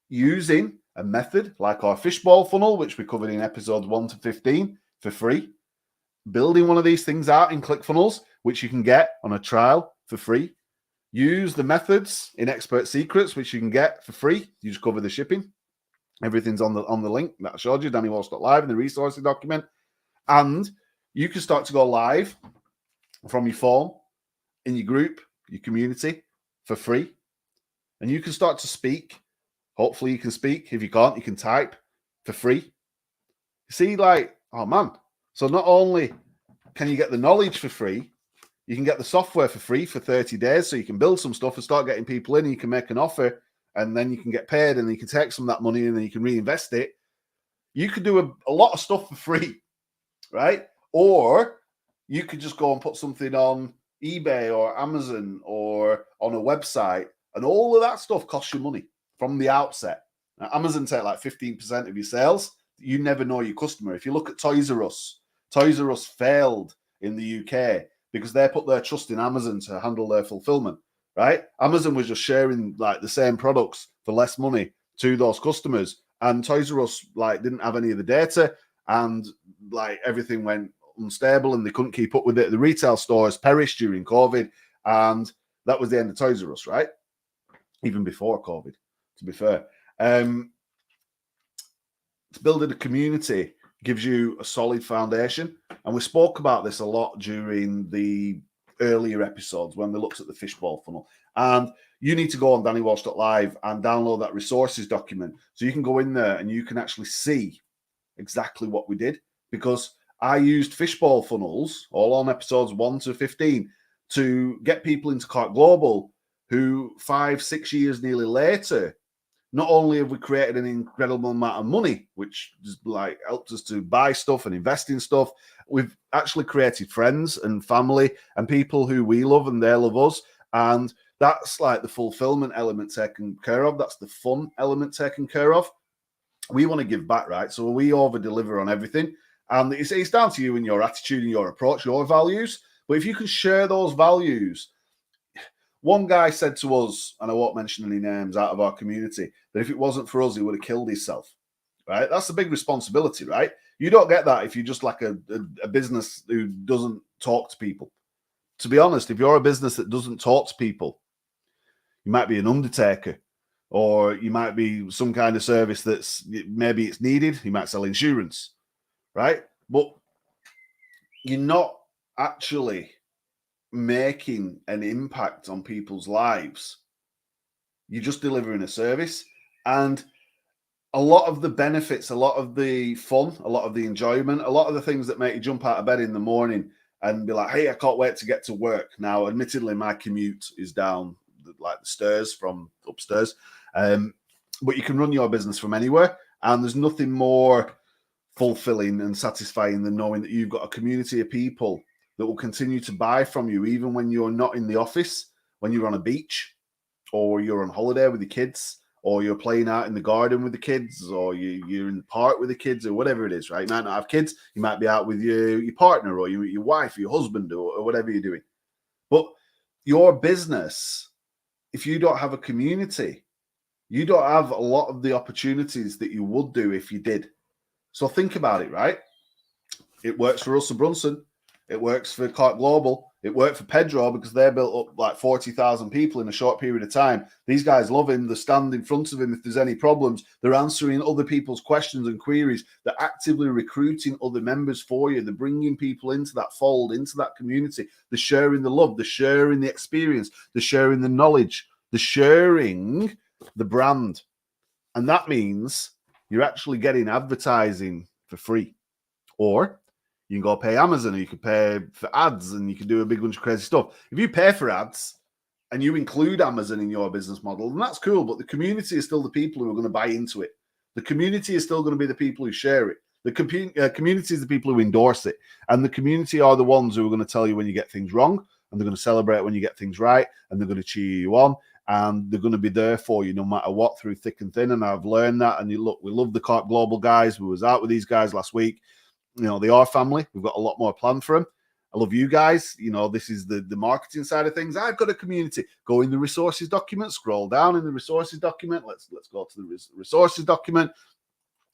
using a method like our fishbowl funnel, which we covered in episodes 1 to 15 for free, building one of these things out in ClickFunnels, which you can get on a trial for free. Use the methods in Expert Secrets, which you can get for free. You just cover the shipping. Everything's on the link that I showed you, DannyWalsh.live, in the resources document. And you can start to go live from your phone, in your group, your community, for free. And you can start to speak. Hopefully you can speak. If you can't, you can type for free. See, like, oh man. So not only can you get the knowledge for free, you can get the software for free for 30 days. So you can build some stuff and start getting people in, and you can make an offer, and then you can get paid, and you can take some of that money and then you can reinvest it. You could do a lot of stuff for free, right? Or you could just go and put something on eBay or Amazon or on a website, and all of that stuff costs you money from the outset. Now, Amazon take like 15% of your sales. You never know your customer. If you look at Toys R Us failed in the UK because they put their trust in Amazon to handle their fulfillment, right? Amazon was just sharing like the same products for less money to those customers, and Toys R Us like didn't have any of the data, and like everything went unstable and they couldn't keep up with it. The retail stores perished during COVID, and that was the end of Toys R Us, right? Even before COVID, to be fair. Building a community gives you a solid foundation. And we spoke about this a lot during the earlier episodes when we looked at the fishbowl funnel. And you need to go on DannyWalsh.live and download that resources document. So you can go in there and you can actually see exactly what we did, because I used fishbowl funnels all on episodes 1 to 15 to get people into Cart Global who 5-6 years nearly later, not only have we created an incredible amount of money, which just like helped us to buy stuff and invest in stuff, we've actually created friends and family and people who we love and they love us. And that's like the fulfillment element taken care of. That's the fun element taken care of. We want to give back, right? So we over deliver on everything. And it's down to you and your attitude and your approach, your values. But if you can share those values, one guy said to us, and I won't mention any names out of our community, that if it wasn't for us, he would have killed himself, right? That's a big responsibility, right? You don't get that if you're just like a business who doesn't talk to people. To be honest, if you're a business that doesn't talk to people, you might be an undertaker, or you might be some kind of service that's maybe it's needed. You might sell insurance, right? But you're not actually making an impact on people's lives. You're just delivering a service. And a lot of the benefits, a lot of the fun, a lot of the enjoyment, a lot of the things that make you jump out of bed in the morning and be like, hey, I can't wait to get to work. Now, admittedly, my commute is down like the stairs from upstairs. But you can run your business from anywhere. And there's nothing more fulfilling and satisfying than knowing that you've got a community of people that will continue to buy from you, even when you're not in the office, when you're on a beach or you're on holiday with your kids, or you're playing out in the garden with the kids, or you're in the park with the kids, or whatever it is, right? You might not have kids. You might be out with your partner or your wife, or your husband, or whatever you're doing. But your business, if you don't have a community, you don't have a lot of the opportunities that you would do if you did. So think about it, right? It works for Russell Brunson. It works for Clark Global. It worked for Pedro because they built up like 40,000 people in a short period of time. These guys love him. They stand in front of him if there's any problems. They're answering other people's questions and queries. They're actively recruiting other members for you. They're bringing people into that fold, into that community. They're sharing the love. They're sharing the experience. They're sharing the knowledge. They're sharing the brand. And that means you're actually getting advertising for free. Or you can go pay Amazon, or you can pay for ads, and you can do a big bunch of crazy stuff. If you pay for ads and you include Amazon in your business model, then that's cool. But the community is still the people who are going to buy into it. The community is still going to be the people who share it. The community is the people who endorse it. And the community are the ones who are going to tell you when you get things wrong, and they're going to celebrate when you get things right, and they're going to cheer you on, and they're going to be there for you no matter what, through thick and thin. And I've learned that. And you look, we love the Clark Global guys. We was out with these guys last week. You know, they are family. We've got a lot more planned for them. I love you guys. You know, this is the marketing side of things. I've got a community. Go in the resources document, scroll down in the resources document. Let's go to the resources document.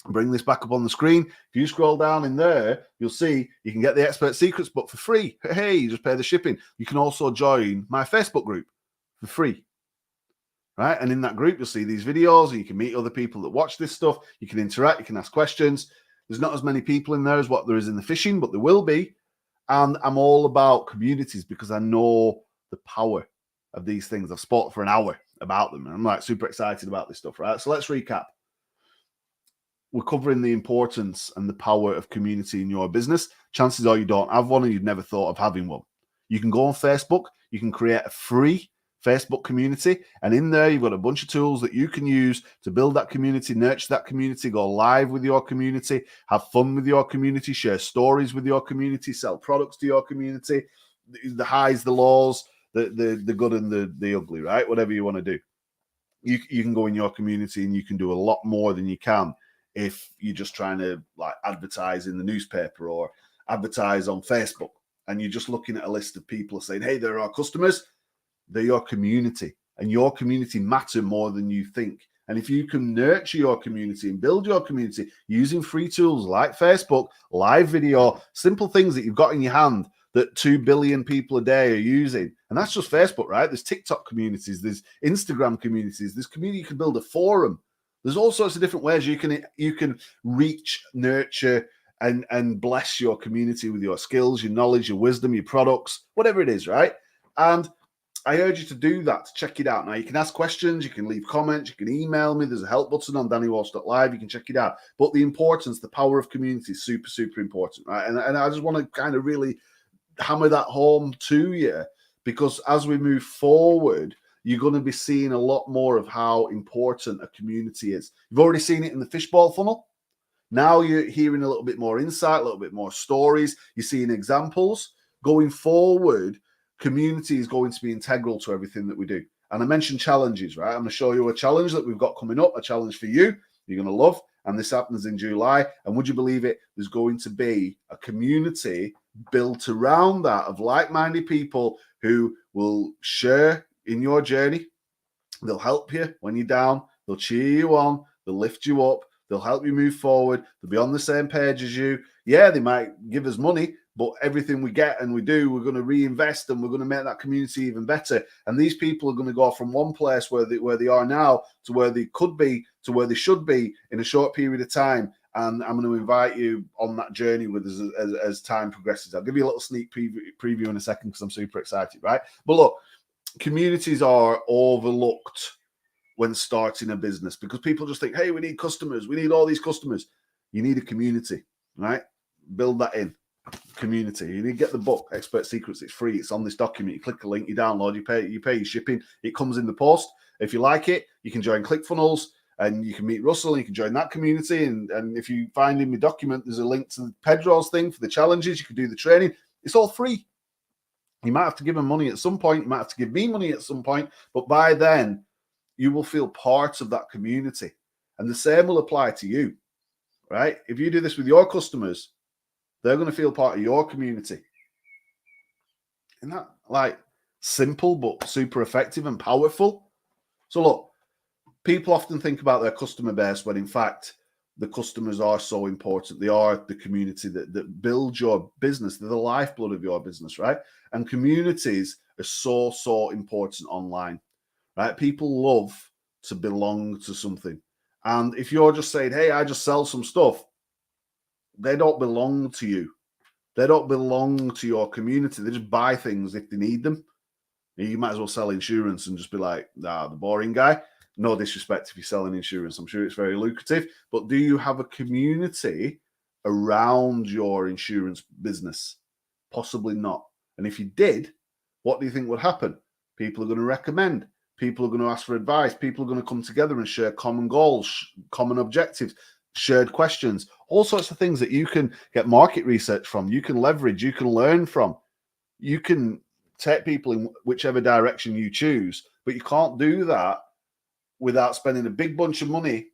Bring this back up on the screen. If you scroll down in there, you'll see you can get the Expert Secrets book for free. Hey, you just pay the shipping. You can also join my Facebook group for free. Right? And in that group, you'll see these videos, and you can meet other people that watch this stuff. You can interact. You can ask questions. There's not as many people in there as what there is in the fishing, but there will be. And I'm all about communities because I know the power of these things. I've spoken for an hour about them, and I'm like super excited about this stuff, right? So let's recap. We're covering the importance and the power of community in your business. Chances are you don't have one, and you've never thought of having one. You can go on Facebook. You can create a free Facebook community, and in there you've got a bunch of tools that you can use to build that community, nurture that community, go live with your community, have fun with your community, share stories with your community, sell products to your community, the highs, the lows, the good and the ugly, right? Whatever you want to do. You can go in your community, and you can do a lot more than you can if you're just trying to like advertise in the newspaper or advertise on Facebook, and you're just looking at a list of people saying, hey, they're our customers. They're your community, and your community matter more than you think. And if you can nurture your community and build your community using free tools like Facebook, live video, simple things that you've got in your hand that 2 billion people a day are using. And that's just Facebook, right? There's TikTok communities, there's Instagram communities, there's community. You can build a forum. There's all sorts of different ways you can reach, nurture, and bless your community with your skills, your knowledge, your wisdom, your products, whatever it is, right? And I urge you to do that, to check it out. Now, you can ask questions, you can leave comments, you can email me. There's a help button on DannyWalsh.live. You can check it out. But the importance, the power of community is super, super important, right? And I just want to kind of really hammer that home to you, because as we move forward, you're going to be seeing a lot more of how important a community is. You've already seen it in the fishbowl funnel. Now you're hearing a little bit more insight, a little bit more stories. You're seeing examples. Going forward, community is going to be integral to everything that we do. And I mentioned challenges, right? I'm going to show you a challenge that we've got coming up, a challenge for you, you're going to love. And this happens in July. And would you believe it? There's going to be a community built around that of like-minded people who will share in your journey. They'll help you when you're down. They'll cheer you on. They'll lift you up. They'll help you move forward. They'll be on the same page as you. Yeah, they might give us money, but everything we get and we do, we're going to reinvest, and we're going to make that community even better. And these people are going to go from one place where they are now to where they could be, to where they should be in a short period of time. And I'm going to invite you on that journey with us as time progresses. I'll give you a little sneak preview in a second because I'm super excited, right? But look, communities are overlooked when starting a business because people just think, hey, we need customers. We need all these customers. You need a community, right? Build that in. Community. You need to get the book, Expert Secrets. It's free. It's on this document. You click a link, you download, you pay your shipping. It comes in the post. If you like it, you can join ClickFunnels and you can meet Russell and you can join that community. And if you find in the document, there's a link to Pedro's thing for the challenges. You can do the training. It's all free. You might have to give him money at some point. You might have to give me money at some point. But by then, you will feel part of that community. And the same will apply to you, right? If you do this with your customers, they're going to feel part of your community. Isn't that like simple but super effective and powerful? So look, people often think about their customer base when in fact the customers are so important. They are the community that builds your business. They're the lifeblood of your business, right? And communities are so important online, right? People love to belong to something. And if you're just saying, hey, I just sell some stuff, they don't belong to you. They don't belong to your community. They just buy things if they need them. You might as well sell insurance and just be like, the boring guy. No disrespect if you're selling insurance. I'm sure it's very lucrative. But do you have a community around your insurance business? Possibly not. And if you did, what do you think would happen? People are going to recommend. People are going to ask for advice. People are going to come together and share common goals, common objectives, shared questions, all sorts of things that you can get market research from, you can leverage, you can learn from. You can take people in whichever direction you choose, but you can't do that without spending a big bunch of money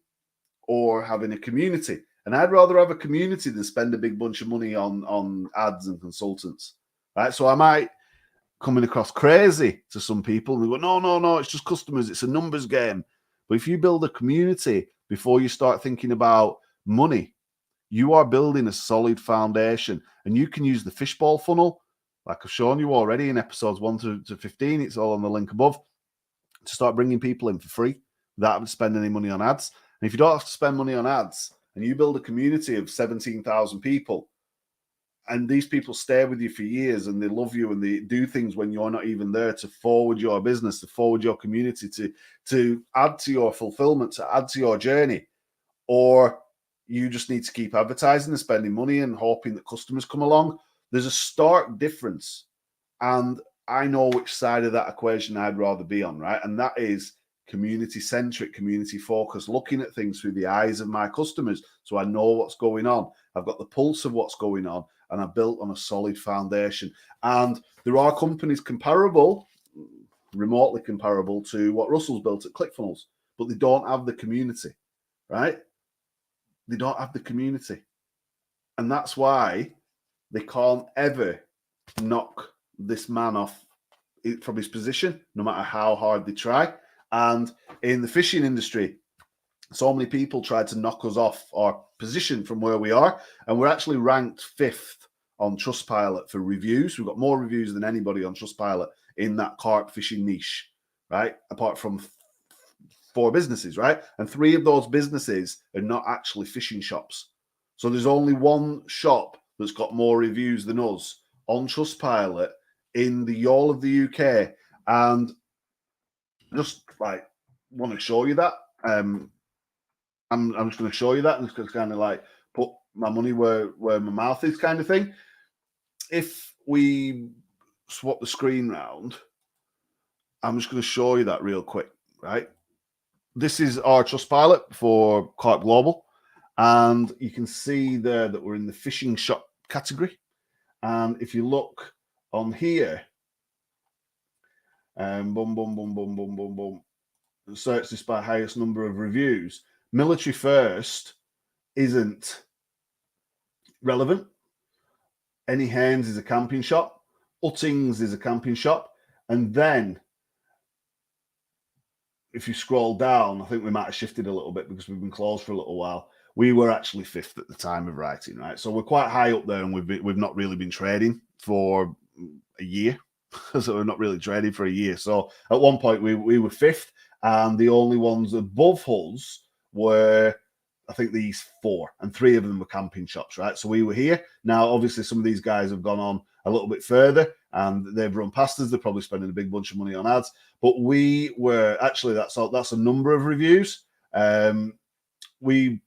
or having a community. And I'd rather have a community than spend a big bunch of money on ads and consultants, right? So I might coming across crazy to some people. And they go, no, it's just customers. It's a numbers game. But if you build a community before you start thinking about money, you are building a solid foundation. And you can use the fishbowl funnel, like I've shown you already in episodes 1 to 15. It's all on the link above, to start bringing people in for free without having to spend any money on ads. And if you don't have to spend money on ads and you build a community of 17,000 people, and these people stay with you for years and they love you and they do things when you're not even there to forward your business, to forward your community, to add to your fulfillment, to add to your journey, or you just need to keep advertising and spending money and hoping that customers come along, there's a stark difference. And I know which side of that equation I'd rather be on, right? And that is community-centric, community-focused, looking at things through the eyes of my customers so I know what's going on. I've got the pulse of what's going on, and I built on a solid foundation. And there are companies comparable, remotely comparable to what Russell's built at ClickFunnels, but they don't have the community, right? They don't have the community. And that's why they can't ever knock this man off from his position, no matter how hard they try. And in the fishing industry, so many people tried to knock us off our position from where we are, and we're actually ranked 5th on Trustpilot for reviews. We've got more reviews than anybody on Trustpilot in that carp fishing niche, right? Apart from 4 businesses, right? And 3 of those businesses are not actually fishing shops. So there's only 1 shop that's got more reviews than us on Trustpilot in the whole of the UK. And just like want to show you that. I'm just going to show you that, and it's kind of like put my money where my mouth is, kind of thing. If we swap the screen round, I'm just going to show you that real quick, right? This is our Trustpilot for Carp Global, and you can see there that we're in the fishing shop category. And if you look on here, boom. Search this by highest number of reviews. Military First isn't relevant. Any Hands is a camping shop. Uttings is a camping shop. And then if you scroll down, I think we might have shifted a little bit because we've been closed for a little while. We were actually 5th at the time of writing, right? So we're quite high up there, and we've not really been trading for a year. So we're not really trading for a year. So at one point we were 5th, and the only ones above us were, I think, these 4, and 3 of them were camping shops, right? So we were here. Now, obviously, some of these guys have gone on a little bit further, and they've run past us. They're probably spending a big bunch of money on ads. But we were actually, that's a number of reviews. We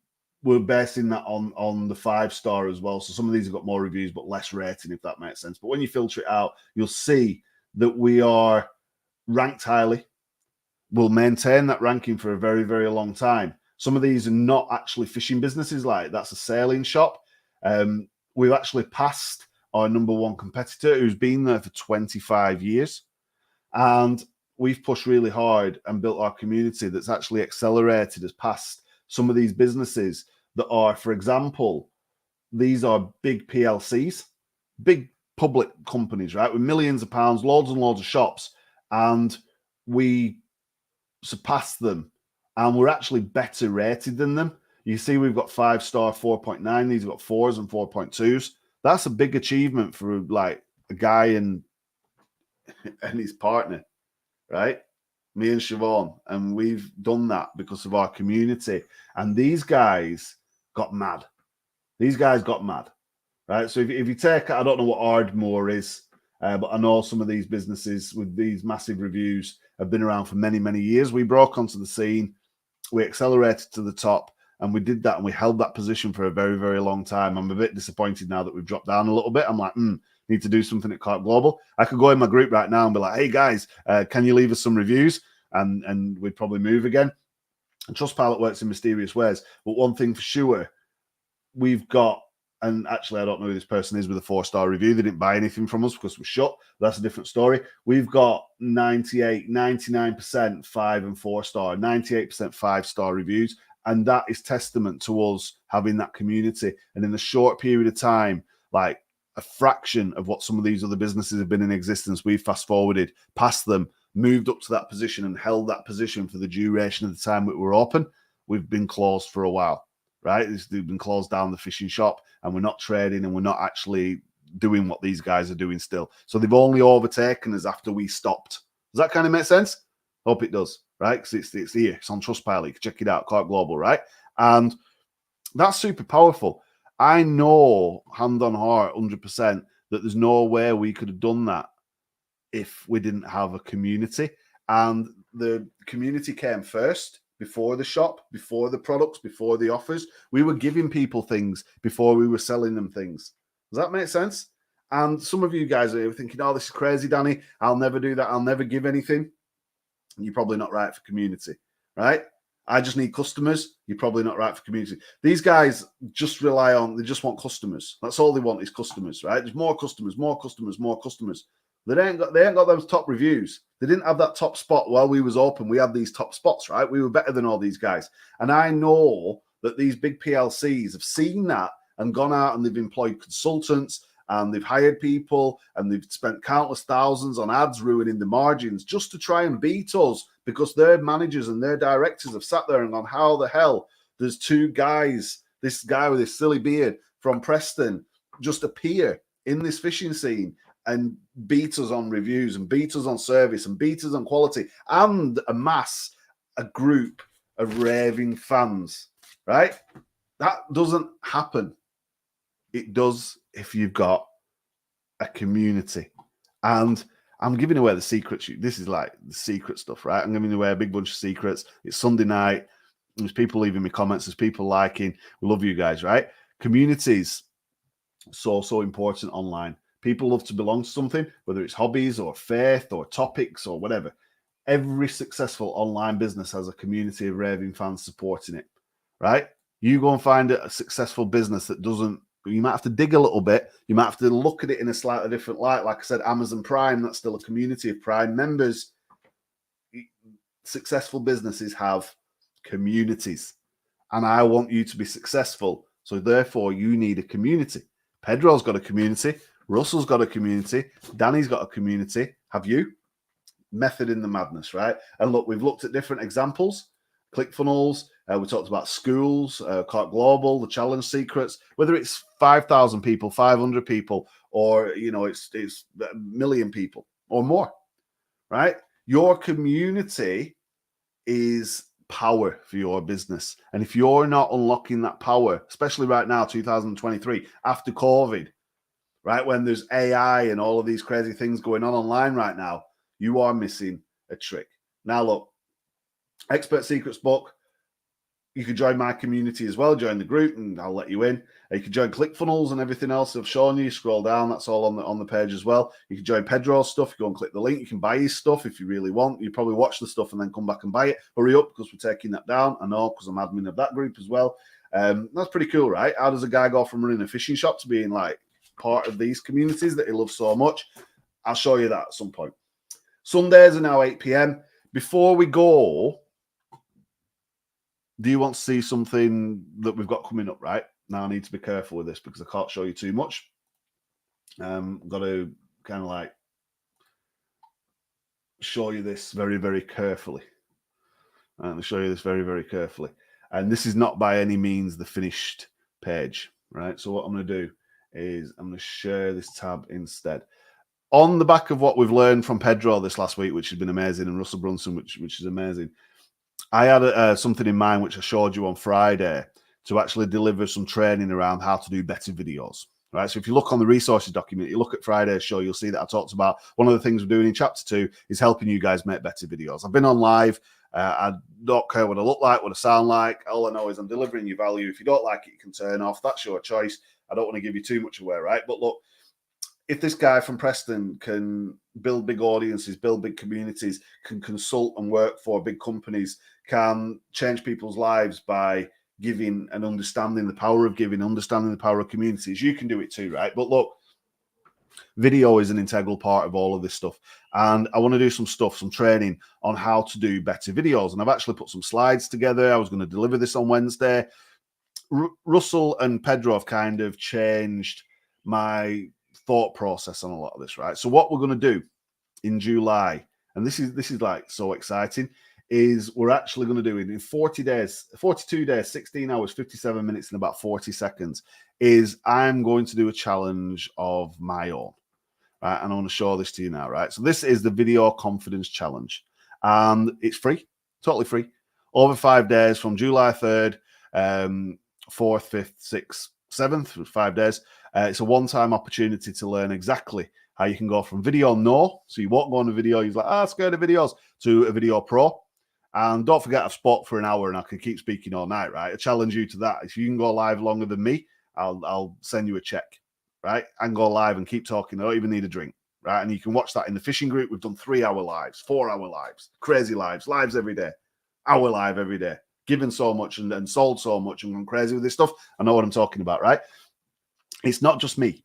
were basing that on the 5-star as well. So some of these have got more reviews, but less rating, if that makes sense. But when you filter it out, you'll see that we are ranked highly. We'll maintain that ranking for a very, very long time. Some of these are not actually fishing businesses, like that's a sailing shop. We've actually passed our number 1 competitor, who's been there for 25 years. And we've pushed really hard and built our community that's actually accelerated us past some of these businesses that are, for example, these are big PLCs, big public companies, right, with millions of pounds, loads and loads of shops, and we surpassed them, and we're actually better rated than them. You see, we've got 5-star 4.9. These have got 4s and 4.2s. That's a big achievement for like a guy and his partner, right? Me and Siobhan, and we've done that because of our community. And these guys got mad. These guys got mad, right? So if you take, I don't know what Ardmore is, but I know some of these businesses with these massive reviews have been around for many, many years. We broke onto the scene, we accelerated to the top, and we did that, and we held that position for a very, very long time. I'm a bit disappointed now that we've dropped down a little bit. I'm like, need to do something at Clark Global. I could go in my group right now and be like, hey guys, can you leave us some reviews? And we'd probably move again. And Trustpilot works in mysterious ways. But one thing for sure, we've got, and actually I don't know who this person is with a 4-star review. They didn't buy anything from us because we're shut. That's a different story. We've got 98, 99% 5 and 4-star, 98% 5-star reviews. And that is testament to us having that community. And in a short period of time, like a fraction of what some of these other businesses have been in existence, we've fast forwarded past them, moved up to that position and held that position for the duration of the time that we're open. We've been closed for a while, right? We've been closed down the fishing shop, and we're not trading, and we're not actually doing what these guys are doing still. So they've only overtaken us after we stopped. Does that kind of make sense? Hope it does, right? Because it's here. It's on Trustpilot. You can check it out, Clark Global, right? And that's super powerful. I know, hand on heart, 100%, that there's no way we could have done that if we didn't have a community. And the community came first, before the shop, before the products, before the offers. We were giving people things before we were selling them things. Does that make sense? And some of you guys are thinking, oh, this is crazy, Danny. I'll never do that. I'll never give anything. You're probably not right for community, right? I just need customers. You're probably not right for community. These guys just rely on, they just want customers. That's all they want is customers, right? There's more customers, more customers, more customers. They ain't got those top reviews. They didn't have that top spot while we was open. We had these top spots, right? We were better than all these guys. And I know that these big PLCs have seen that and gone out and they've employed consultants and they've hired people and they've spent countless thousands on ads ruining the margins just to try and beat us, because their managers and their directors have sat there and gone, how the hell does two guys, this guy with this silly beard from Preston, just appear in this fishing scene and beat us on reviews and beat us on service and beat us on quality and amass a group of raving fans, right? That doesn't happen. It does if you've got a community. And I'm giving away the secrets. This is like the secret stuff, right? I'm giving away a big bunch of secrets. It's Sunday night. There's people leaving me comments. There's people liking. We love you guys, right? Communities, so important online. People love to belong to something, whether it's hobbies or faith or topics or whatever. Every successful online business has a community of raving fans supporting it, right? You go and find a successful business that doesn't, you might have to dig a little bit. You might have to look at it in a slightly different light. Like I said, Amazon Prime, that's still a community of Prime members. Successful businesses have communities. And I want you to be successful. So therefore, you need a community. Pedro's got a community. Russell's got a community. Danny's got a community. Have you? Method in the madness, right? And look, we've looked at different examples. ClickFunnels, we talked about schools, Clark Global, the challenge secrets, whether it's 5,000 people, 500 people, or, you know, it's a million people or more, right? Your community is power for your business. And if you're not unlocking that power, especially right now, 2023, after COVID, right, when there's AI and all of these crazy things going on online right now, you are missing a trick. Now, look, Expert Secrets book. You can join my community as well. Join the group, and I'll let you in. You can join ClickFunnels and everything else I've shown you. Scroll down; that's all on the page as well. You can join Pedro's stuff. You go and click the link. You can buy his stuff if you really want. You probably watch the stuff and then come back and buy it. Hurry up, because we're taking that down. I know, because I'm admin of that group as well. That's pretty cool, right? How does a guy go from running a fishing shop to being like part of these communities that he loves so much? I'll show you that at some point. Sundays are now 8 p.m. Before we go, do you want to see something that we've got coming up, right? Now I need to be careful with this because I can't show you too much. Got to kind of like show you this very, very carefully. I'm going to show you this very, very carefully. And this is not by any means the finished page, right? So what I'm going to do is I'm going to share this tab instead. On the back of what we've learned from Pedro this last week, which has been amazing, and Russell Brunson, which is amazing, I had something in mind which I showed you on Friday to actually deliver some training around how to do better videos. Right. So if you look on the resources document, you look at Friday's show, you'll see that I talked about one of the things we're doing in chapter 2 is helping you guys make better videos. I've been on live. I don't care what I look like, what I sound like. All I know is I'm delivering you value. If you don't like it, you can turn off. That's your choice. I don't want to give you too much away, right? But look, if this guy from Preston can build big audiences, build big communities, can consult and work for big companies, can change people's lives by giving and understanding the power of giving, understanding the power of communities, you can do it too, right? But look, video is an integral part of all of this stuff. And I want to do some training on how to do better videos. And I've actually put some slides together. I was going to deliver this on Wednesday. Russell and Pedro have kind of changed my thought process on a lot of this, right? So what we're going to do in July, and this is like so exciting, is we're actually going to do it in 40 days, 42 days, 16 hours, 57 minutes, and about 40 seconds, is I'm going to do a challenge of my own, right? And I want to show this to you now, right? So this is the Video Confidence Challenge, and it's free, totally free, over 5 days from July 3rd, 4th, 5th, 6th, 7th, 5 days. It's a one-time opportunity to learn exactly how you can go from video no, so you won't go on a video, you're like, scared of videos, to a video pro. And don't forget, I've spoke for an hour and I can keep speaking all night, right? I challenge you to that. If you can go live longer than me, I'll send you a check, right? I can go live and keep talking. I don't even need a drink, right? And you can watch that in the fishing group. We've done 3-hour lives, 4-hour lives, crazy lives every day, hour live every day, given so much and sold so much and gone crazy with this stuff. I know what I'm talking about, right? It's not just me.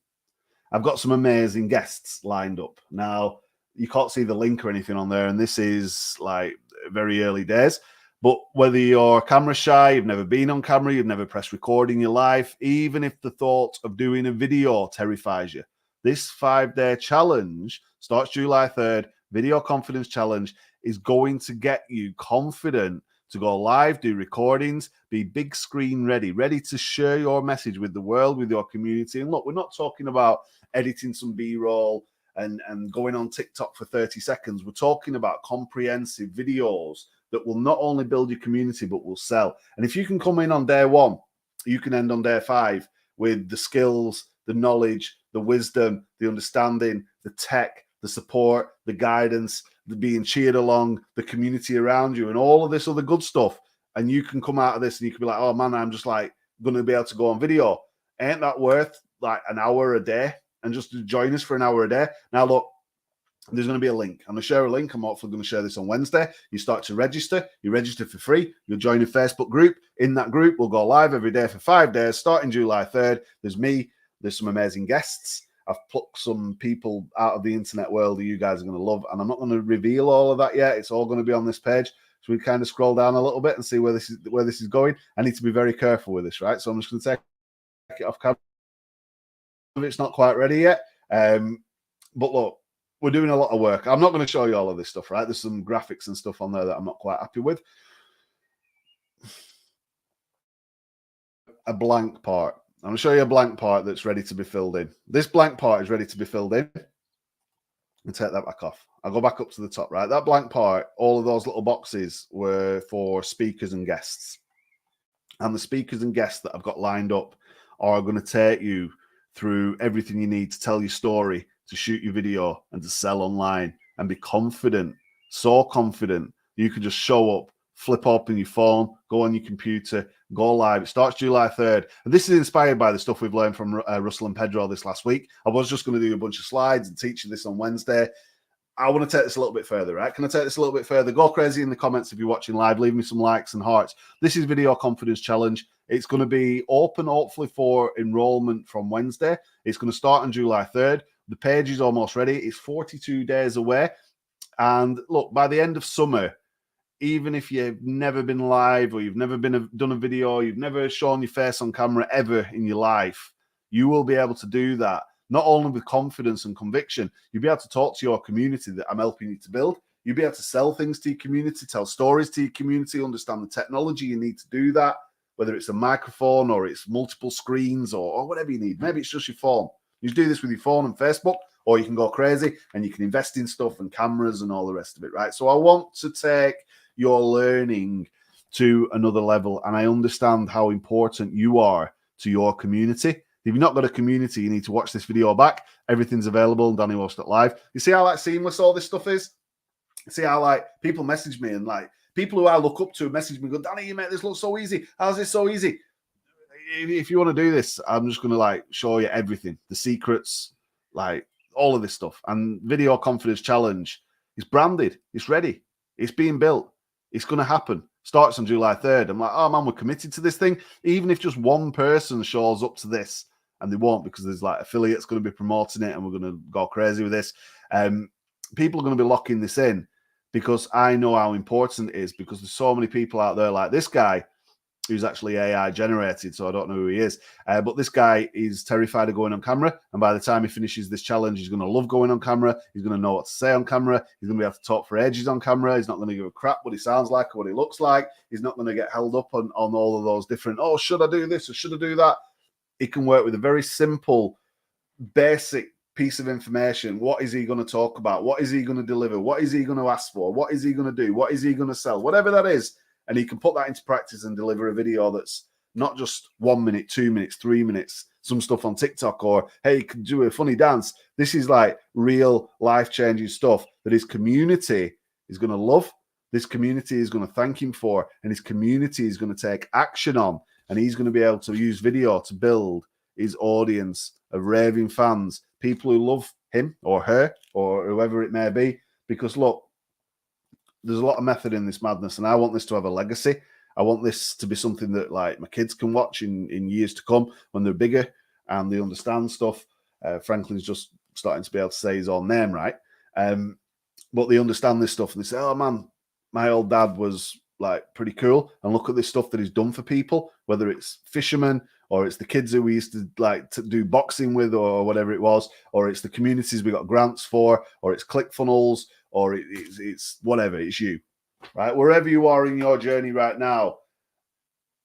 I've got some amazing guests lined up. Now, you can't see the link or anything on there, and this is like very early days. But whether you're camera shy, you've never been on camera, you've never pressed record in your life, even if the thought of doing a video terrifies you, this 5-day challenge starts July 3rd. Video Confidence Challenge is going to get you confident to go live, do recordings, be big screen ready to share your message with the world, with your community. And look, we're not talking about editing some B-roll and going on TikTok for 30 seconds. We're talking about comprehensive videos that will not only build your community, but will sell. And if you can come in on day 1, you can end on day 5 with the skills, the knowledge, the wisdom, the understanding, the tech, the support, the guidance, the being cheered along, the community around you, and all of this other good stuff. And you can come out of this and you can be like, oh man, I'm just like going to be able to go on video. Ain't that worth like an hour a day? And just to join us for an hour a day. Now, look, there's going to be a link. I'm going to share a link. I'm hopefully going to share this on Wednesday. You start to register. You register for free. You'll join a Facebook group. In that group, we'll go live every day for 5 days, starting July 3rd. There's me. There's some amazing guests. I've plucked some people out of the internet world that you guys are going to love. And I'm not going to reveal all of that yet. It's all going to be on this page. So we kind of scroll down a little bit and see where this is going. I need to be very careful with this, right? So I'm just going to take it off camera. It's not quite ready yet. But look, we're doing a lot of work. I'm not going to show you all of this stuff, right? There's some graphics and stuff on there that I'm not quite happy with. A blank part. I'm going to show you a blank part that's ready to be filled in. This blank part is ready to be filled in. And take that back off. I'll go back up to the top, right? That blank part, all of those little boxes were for speakers and guests. And the speakers and guests that I've got lined up are going to take you through everything you need to tell your story, to shoot your video, and to sell online and be confident, so confident you can just show up, flip open your phone, go on your computer, go live. It starts July 3rd. And this is inspired by the stuff we've learned from Russell and Pedro this last week. I was just going to do a bunch of slides and teach you this on Wednesday. I want to take this a little bit further, right? Can I take this a little bit further? Go crazy in the comments if you're watching live. Leave me some likes and hearts. This is Video Confidence Challenge. It's going to be open, hopefully, for enrollment from Wednesday. It's going to start on July 3rd. The page is almost ready. It's 42 days away. And look, by the end of summer, even if you've never been live or you've never done a video, you've never shown your face on camera ever in your life, you will be able to do that, not only with confidence and conviction. You'll be able to talk to your community that I'm helping you to build. You'll be able to sell things to your community, tell stories to your community, understand the technology you need to do that, whether it's a microphone or it's multiple screens or whatever you need. Maybe it's just your phone. You do this with your phone and Facebook, or you can go crazy and you can invest in stuff and cameras and all the rest of it, right? So I want to take your learning to another level, and I understand how important you are to your community. If you've not got a community, you need to watch this video back. Everything's available on DannyWatch.live. You see how seamless all this stuff is? See how people message me, and people who I look up to message me, go, Danny, you make this look so easy. How's this so easy? If you want to do this, I'm just going to show you everything, the secrets, all of this stuff. And Video Confidence Challenge is branded. It's ready. It's being built. It's going to happen. Starts on July 3rd. I'm like, oh man, we're committed to this thing. Even if just one person shows up to this, and they won't, because there's affiliates going to be promoting it and we're going to go crazy with this. People are going to be locking this in, because I know how important it is, because there's so many people out there like this guy who's actually AI generated, so I don't know who he is. But this guy is terrified of going on camera, and by the time he finishes this challenge, he's going to love going on camera. He's going to know what to say on camera. He's going to be able to talk for ages on camera. He's not going to give a crap what he sounds like or what he looks like. He's not going to get held up on all of those different, oh, should I do this or should I do that? He can work with a very simple, basic piece of information. What is he going to talk about? What is he going to deliver? What is he going to ask for? What is he going to do? What is he going to sell? Whatever that is. And he can put that into practice and deliver a video that's not just 1 minute, 2 minutes, 3 minutes, some stuff on TikTok, or, hey, you can do a funny dance. This is real life-changing stuff that his community is going to love. This community is going to thank him for, and his community is going to take action on. And he's going to be able to use video to build his audience of raving fans, people who love him or her or whoever it may be. Because, look, there's a lot of method in this madness, and I want this to have a legacy. I want this to be something that my kids can watch in years to come when they're bigger and they understand stuff. Franklin's just starting to be able to say his own name right. But they understand this stuff and they say, oh man, my old dad was pretty cool, and look at this stuff that he's done for people, whether it's fishermen or it's the kids who we used to to do boxing with or whatever it was, or it's the communities we got grants for, or it's ClickFunnels, or it's whatever, it's you, right? Wherever you are in your journey right now,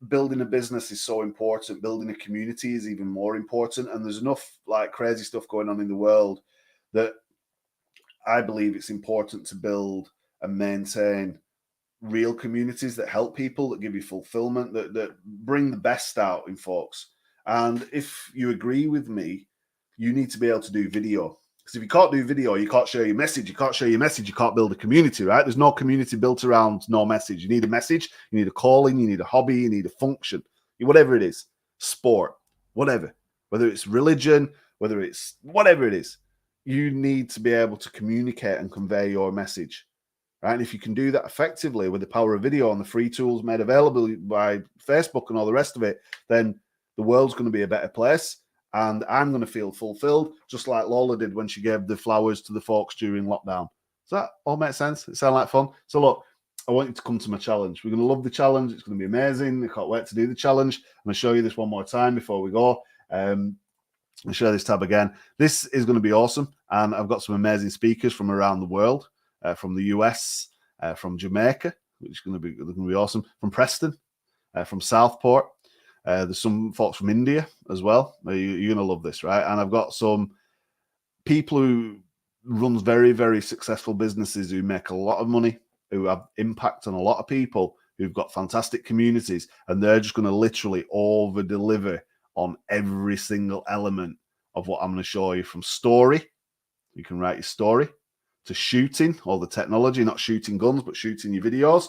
building a business is so important. Building a community is even more important. And there's enough crazy stuff going on in the world that I believe it's important to build and maintain real communities that help people, that give you fulfillment, that bring the best out in folks. And if you agree with me, you need to be able to do video. Because if you can't do video, you can't share your message. You can't share your message, you can't build a community, right? There's no community built around no message. You need a message, you need a calling, you need a hobby, you need a function, whatever it is, sport, whatever, whether it's religion, whether it's whatever it is, you need to be able to communicate and convey your message, right? And if you can do that effectively with the power of video and the free tools made available by Facebook and all the rest of it, then the world's going to be a better place. And I'm going to feel fulfilled, just like Lola did when she gave the flowers to the folks during lockdown. Does that all make sense? It sound like fun? So look, I want you to come to my challenge. We're going to love the challenge. It's going to be amazing. I can't wait to do the challenge. I'm going to show you this one more time before we go. I'll share this tab again. This is going to be awesome. And I've got some amazing speakers from around the world, from the US, from Jamaica, which is going to be awesome, from Preston, from Southport. There's some folks from India as well. You're going to love this, right? And I've got some people who run very, very successful businesses who make a lot of money, who have impact on a lot of people, who've got fantastic communities, and they're just going to literally over-deliver on every single element of what I'm going to show you, from story. You can write your story, to shooting, all the technology, not shooting guns, but shooting your videos,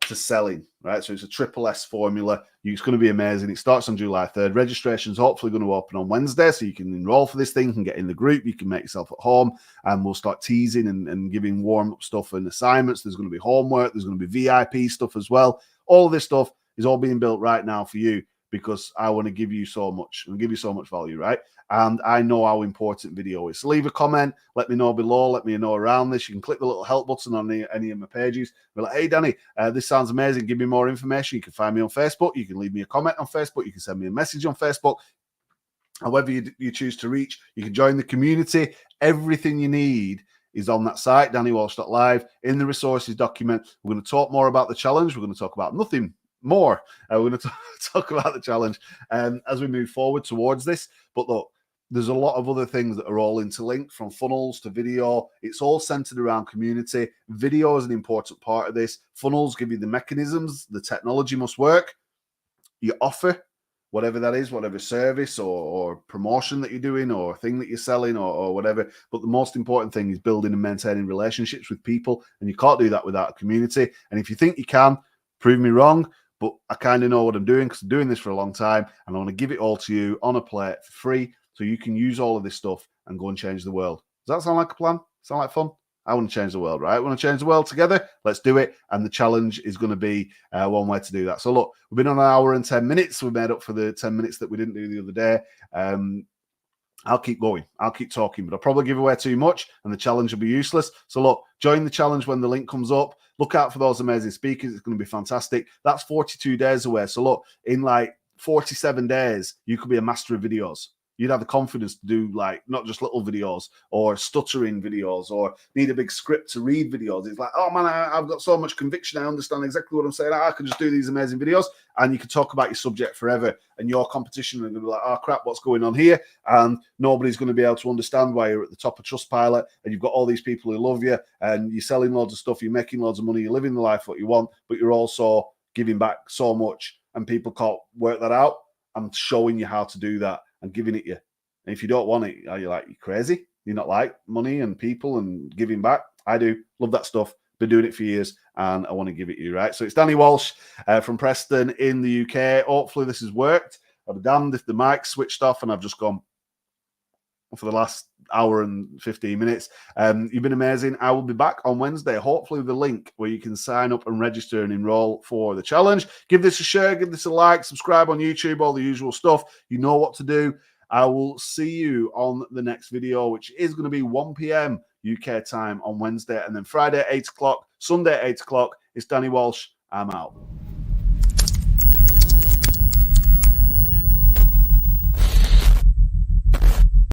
to selling, right? So it's a triple S formula. It's going to be amazing. It starts on July 3rd. Registration's hopefully going to open on Wednesday, so you can enroll for this thing, you can get in the group, you can make yourself at home, and we'll start teasing and giving warm-up stuff and assignments. There's going to be homework. There's going to be VIP stuff as well. All of this stuff is all being built right now for you, because I want to give you so much and give you so much value, right? And I know how important video is. So leave a comment, let me know below, let me know around this. You can click the little help button on any of my pages. Be like, hey, Danny, this sounds amazing. Give me more information. You can find me on Facebook. You can leave me a comment on Facebook. You can send me a message on Facebook. However you choose to reach, you can join the community. Everything you need is on that site, dannywalsh.live. In the resources document, we're going to talk more about the challenge. We're going to talk about nothing more. We're going to talk about the challenge as we move forward towards this. But look, there's a lot of other things that are all interlinked, from funnels to video. It's all centered around community. Video is an important part of this. Funnels give you the mechanisms. The technology must work. You offer whatever that is, whatever service or promotion that you're doing or thing that you're selling or whatever. But the most important thing is building and maintaining relationships with people. And you can't do that without a community. And if you think you can, prove me wrong. But I kind of know what I'm doing because I'm doing this for a long time. And I want to give it all to you on a plate for free so you can use all of this stuff and go and change the world. Does that sound like a plan? Sound like fun? I want to change the world, right? I want to change the world together. Let's do it. And the challenge is going to be one way to do that. So look, we've been on an hour and 10 minutes. We made up for the 10 minutes that we didn't do the other day. I'll keep going. I'll keep talking, but I'll probably give away too much and the challenge will be useless. So look, join the challenge when the link comes up. Look out for those amazing speakers. It's going to be fantastic. That's 42 days away. So look, in like 47 days, you could be a master of videos. You'd have the confidence to do like not just little videos or stuttering videos or need a big script to read videos. It's like, oh man, I've got so much conviction. I understand exactly what I'm saying. I can just do these amazing videos, and you can talk about your subject forever. And your competition are going to be like, oh crap, what's going on here? And nobody's going to be able to understand why you're at the top of Trustpilot and you've got all these people who love you and you're selling loads of stuff, you're making loads of money, you're living the life what you want, but you're also giving back so much, and people can't work that out. I'm showing you how to do that and giving it you. And if you don't want it, are you like, you crazy? You're not like money and people and giving back? I do. Love that stuff. Been doing it for years and I want to give it you, right? So it's Danny Walsh from Preston in the UK. Hopefully this has worked. I'll be damned if the mic switched off and I've just gone for the last hour and 15 minutes. You've been amazing. I will be back on Wednesday, hopefully with a link where you can sign up and register and enroll for the challenge. Give this a share, give this a like, subscribe on YouTube, all the usual stuff. You know what to do. I will see you on the next video, which is going to be 1 p.m. UK time on Wednesday, and then Friday 8 o'clock, Sunday 8 o'clock. It's Danny Walsh. I'm out.